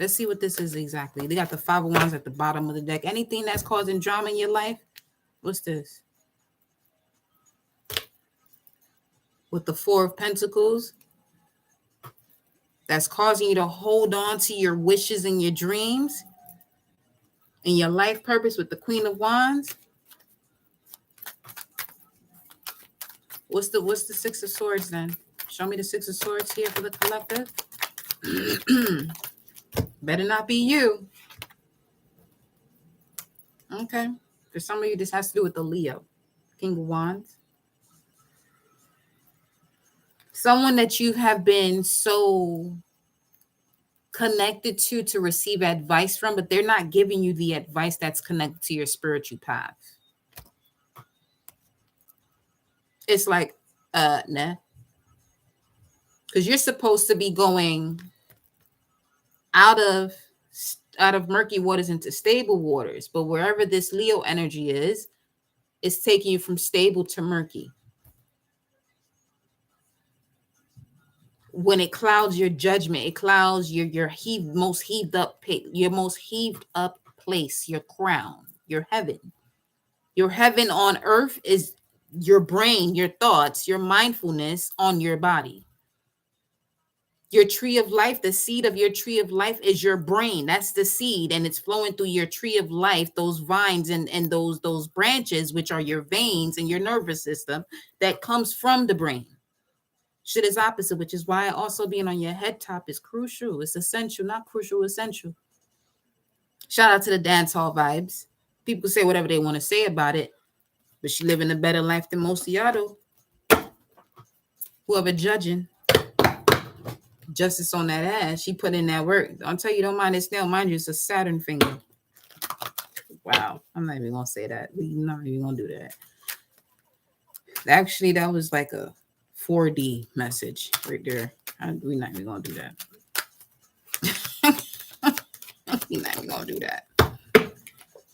Let's see what this is exactly. They got the 5 of Wands at the bottom of the deck. Anything that's causing drama in your life? What's this? With the 4 of Pentacles. That's causing you to hold on to your wishes and your dreams and your life purpose with the Queen of Wands. What's the 6 of Swords then? Show me the 6 of Swords here for the collective. Better not be you. Okay. For some of you, this has to do with the Leo. King of Wands. Someone that you have been so connected to receive advice from, but they're not giving you the advice that's connected to your spiritual path. It's like, nah. Because you're supposed to be going out of murky waters into stable waters. But wherever this Leo energy is, it's taking you from stable to murky. When it clouds your judgment, it clouds your most heaved up place, your crown, your heaven. Your heaven on earth is your brain, your thoughts, your mindfulness on your body. Your tree of life, the seed of your tree of life is your brain. That's the seed, and it's flowing through your tree of life, those vines and those branches, which are your veins and your nervous system that comes from the brain. Shit is opposite, which is why also being on your head top is crucial. It's essential, not crucial, essential. Shout out to the dance hall vibes. People say whatever they want to say about it, but she living a better life than most of y'all do. Whoever judging. Justice on that ass. She put in that work. I'll tell you, don't mind this nail. Mind you, it's a Saturn finger. Wow. I'm not even going to say that. We're not even going to do that. Actually, that was like a 4D message right there. We're not even going to do that. We're not even going to do that.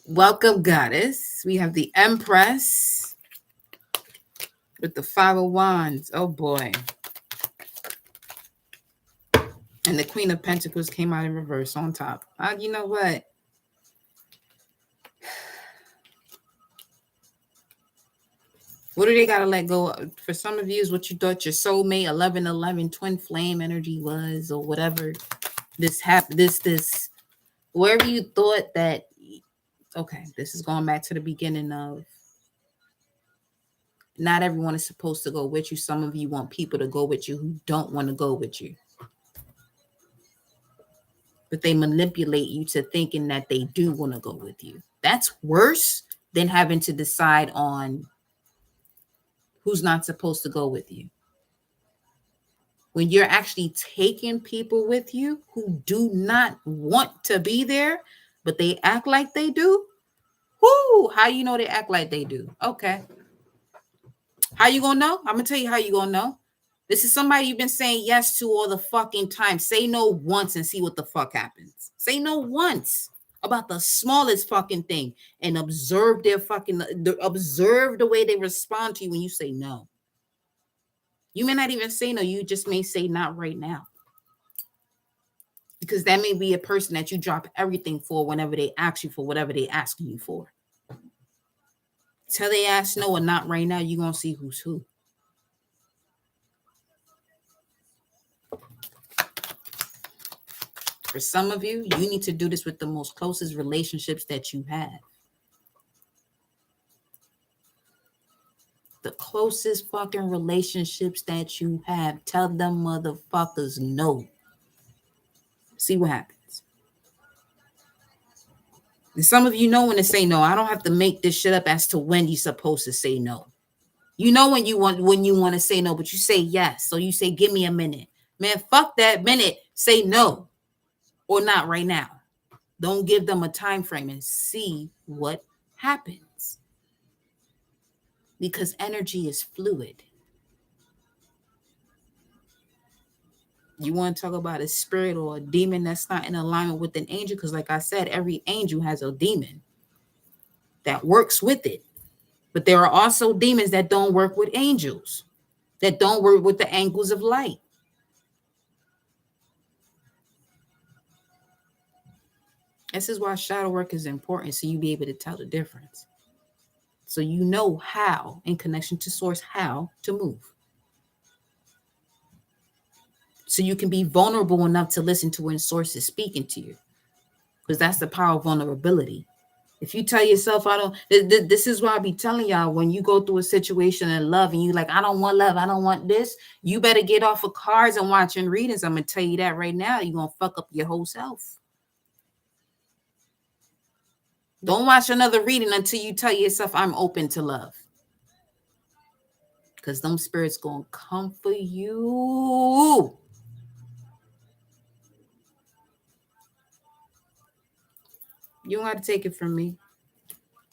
Welcome, Goddess. We have the Empress with the 5 of Wands. Oh, boy. And the Queen of Pentacles came out in reverse on top. You know what? What do they got to let go of? For some of you, is what you thought your soulmate 1111 twin flame energy was, or whatever this happened. This wherever you thought that. Okay, this is going back to the beginning of. Not everyone is supposed to go with you. Some of you want people to go with you who don't want to go with you. But they manipulate you to thinking that they do want to go with you. That's worse than having to decide on who's not supposed to go with you. When you're actually taking people with you who do not want to be there, but they act like they do. Whoo, how you know they act like they do? Okay. How you gonna know? I'm gonna tell you how you gonna know. This is somebody you've been saying yes to all the fucking time. Say no once and see what the fuck happens. Say no once about the smallest fucking thing and observe observe the way they respond to you when you say no. You may not even say no. You just may say not right now. Because that may be a person that you drop everything for whenever they ask you for whatever they asking you for. Till they ask no or not right now, you're going to see who's who. For some of you, you need to do this with the most closest relationships that you have. The closest fucking relationships that you have. Tell them motherfuckers no. See what happens. And some of you know when to say no. I don't have to make this shit up as to when you're supposed to say no. You know when you want to say no, but you say yes. So you say, give me a minute. Man, fuck that minute. Say no. Or not right now. Don't give them a time frame and see what happens because energy is fluid. You want to talk about a spirit or a demon that's not in alignment with an angel? Because, like I said, every angel has a demon that works with it. But there are also demons that don't work with angels, that don't work with the angles of light. This is why shadow work is important, so you be able to tell the difference. So you know how, in connection to source, how to move. So you can be vulnerable enough to listen to when source is speaking to you. Because that's the power of vulnerability. If you tell yourself, I don't, this is why I be telling y'all, when you go through a situation in love and you like, I don't want love, I don't want this, you better get off of cards and watching readings. I'm going to tell you that right now. You're going to fuck up your whole self. Don't watch another reading until you tell yourself, I'm open to love. Because them spirits going to come for you. You don't have to take it from me.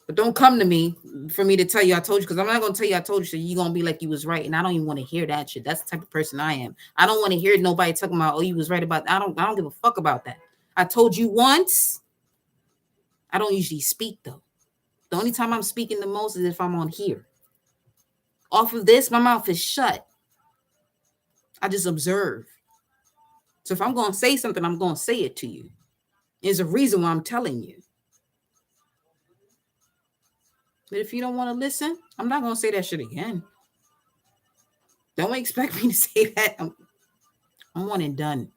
But don't come to me for me to tell you I told you, because I'm not going to tell you I told you, so you're going to be like you was right. And I don't even want to hear that shit. That's the type of person I am. I don't want to hear nobody talking about, oh, you was right about that. I don't give a fuck about that. I told you once. I don't usually speak, though. The only time I'm speaking the most is if I'm on here. Off of this, my mouth is shut. I just observe. So if I'm going to say something, I'm going to say it to you. There's a reason why I'm telling you. But if you don't want to listen, I'm not going to say that shit again. Don't expect me to say that. I'm one and done.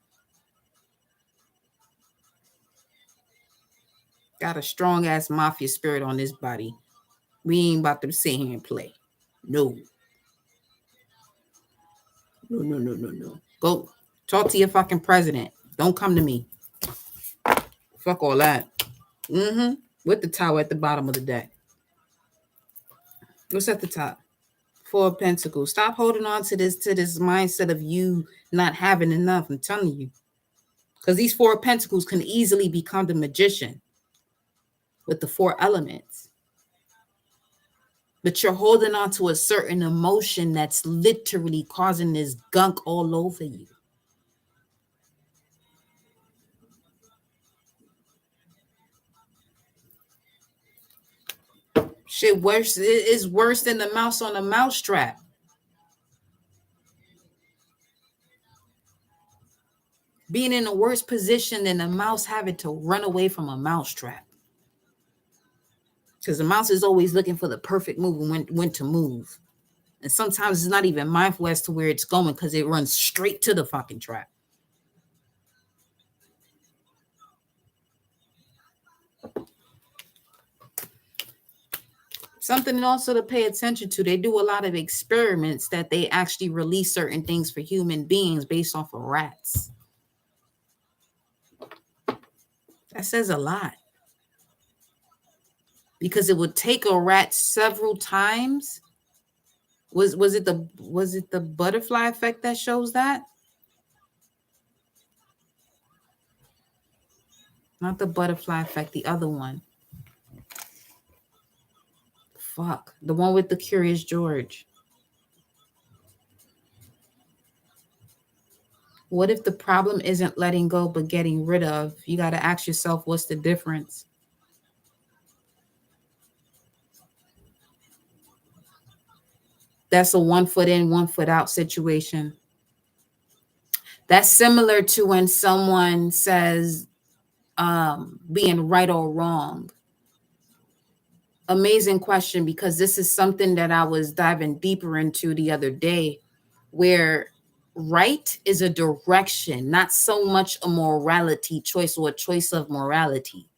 Got a strong ass mafia spirit on this body. We ain't about to sit here and play. No. No. Go talk to your fucking president. Don't come to me. Fuck all that. With the tower at the bottom of the deck. What's at the top? 4 of Pentacles. Stop holding on to this mindset of you not having enough. I'm telling you. Because these 4 of Pentacles can easily become the Magician with the 4 elements. But you're holding on to a certain emotion that's literally causing this gunk all over you. Shit worse. It is worse than the mouse on a mousetrap. Being in a worse position than a mouse having to run away from a mousetrap. Because the mouse is always looking for the perfect move and when to move. And sometimes it's not even mindful as to where it's going because it runs straight to the fucking trap. Something also to pay attention to. They do a lot of experiments that they actually release certain things for human beings based off of rats. That says a lot. Because it would take a rat several times. Was it the butterfly effect that shows that? Not the butterfly effect, the other one. Fuck. The one with the Curious George. What if the problem isn't letting go but getting rid of? You got to ask yourself, what's the difference? That's a 1 foot in, 1 foot out situation. That's similar to when someone says being right or wrong. Amazing question, because this is something that I was diving deeper into the other day, where right is a direction, not so much a morality choice or a choice of morality.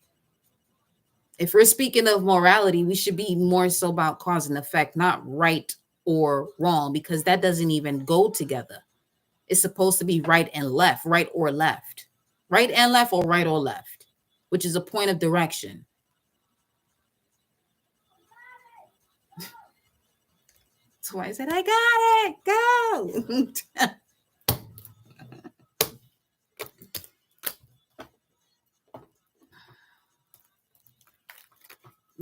If we're speaking of morality, we should be more so about cause and effect, not right or wrong, because that doesn't even go together. It's supposed to be right and left, right or left, right and left, or right or left, which is a point of direction. That's why I said, I got it.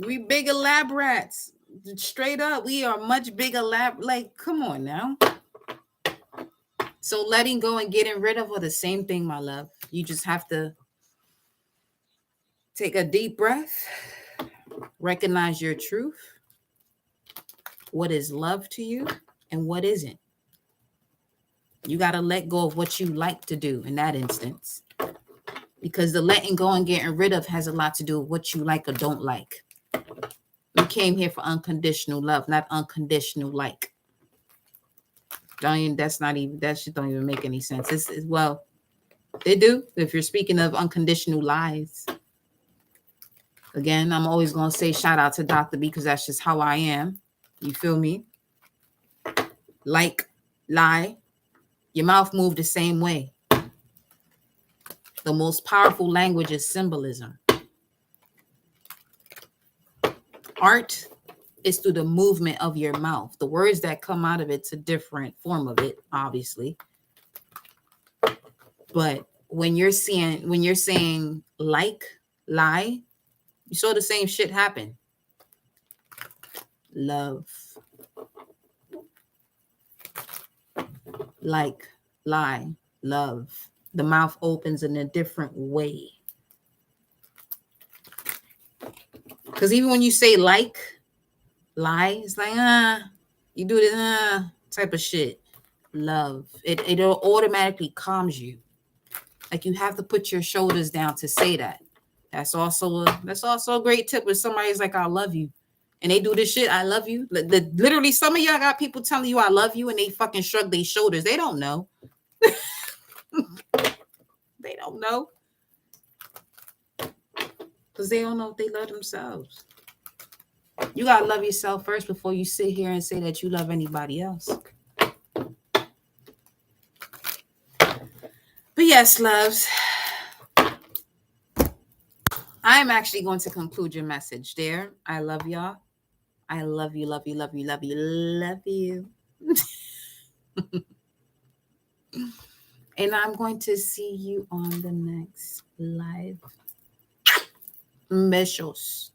Go. We bigger lab rats. Straight up, we are much bigger lab. Like, come on now. So letting go and getting rid of are the same thing, my love. You just have to take a deep breath, recognize your truth, what is love to you and what isn't. You got to let go of what you like to do in that instance, because the letting go and getting rid of has a lot to do with what you like or don't like. We came here for unconditional love, not unconditional like. That shit don't even make any sense. Well, they do if you're speaking of unconditional lies. Again, I'm always going to say shout out to Dr. B because that's just how I am. You feel me? Like, lie, your mouth moved the same way. The most powerful language is symbolism. Art is through the movement of your mouth. The words that come out of it's a different form of it, obviously. But when you're saying like, lie, you saw the same shit happen. Love. Like, lie, love. The mouth opens in a different way. Because even when you say like, lie, it's like, you do this type of shit. Love. It automatically calms you. Like you have to put your shoulders down to say that. That's also a great tip when somebody's like, I love you. And they do this shit, I love you. Literally, some of y'all got people telling you I love you and they fucking shrug their shoulders. They don't know. They don't know. Because they don't know if they love themselves. You got to love yourself first before you sit here and say that you love anybody else. But yes, loves, I'm actually going to conclude your message there. I love y'all. I love you, love you, love you, love you, love you. And I'm going to see you on the next live. Besos.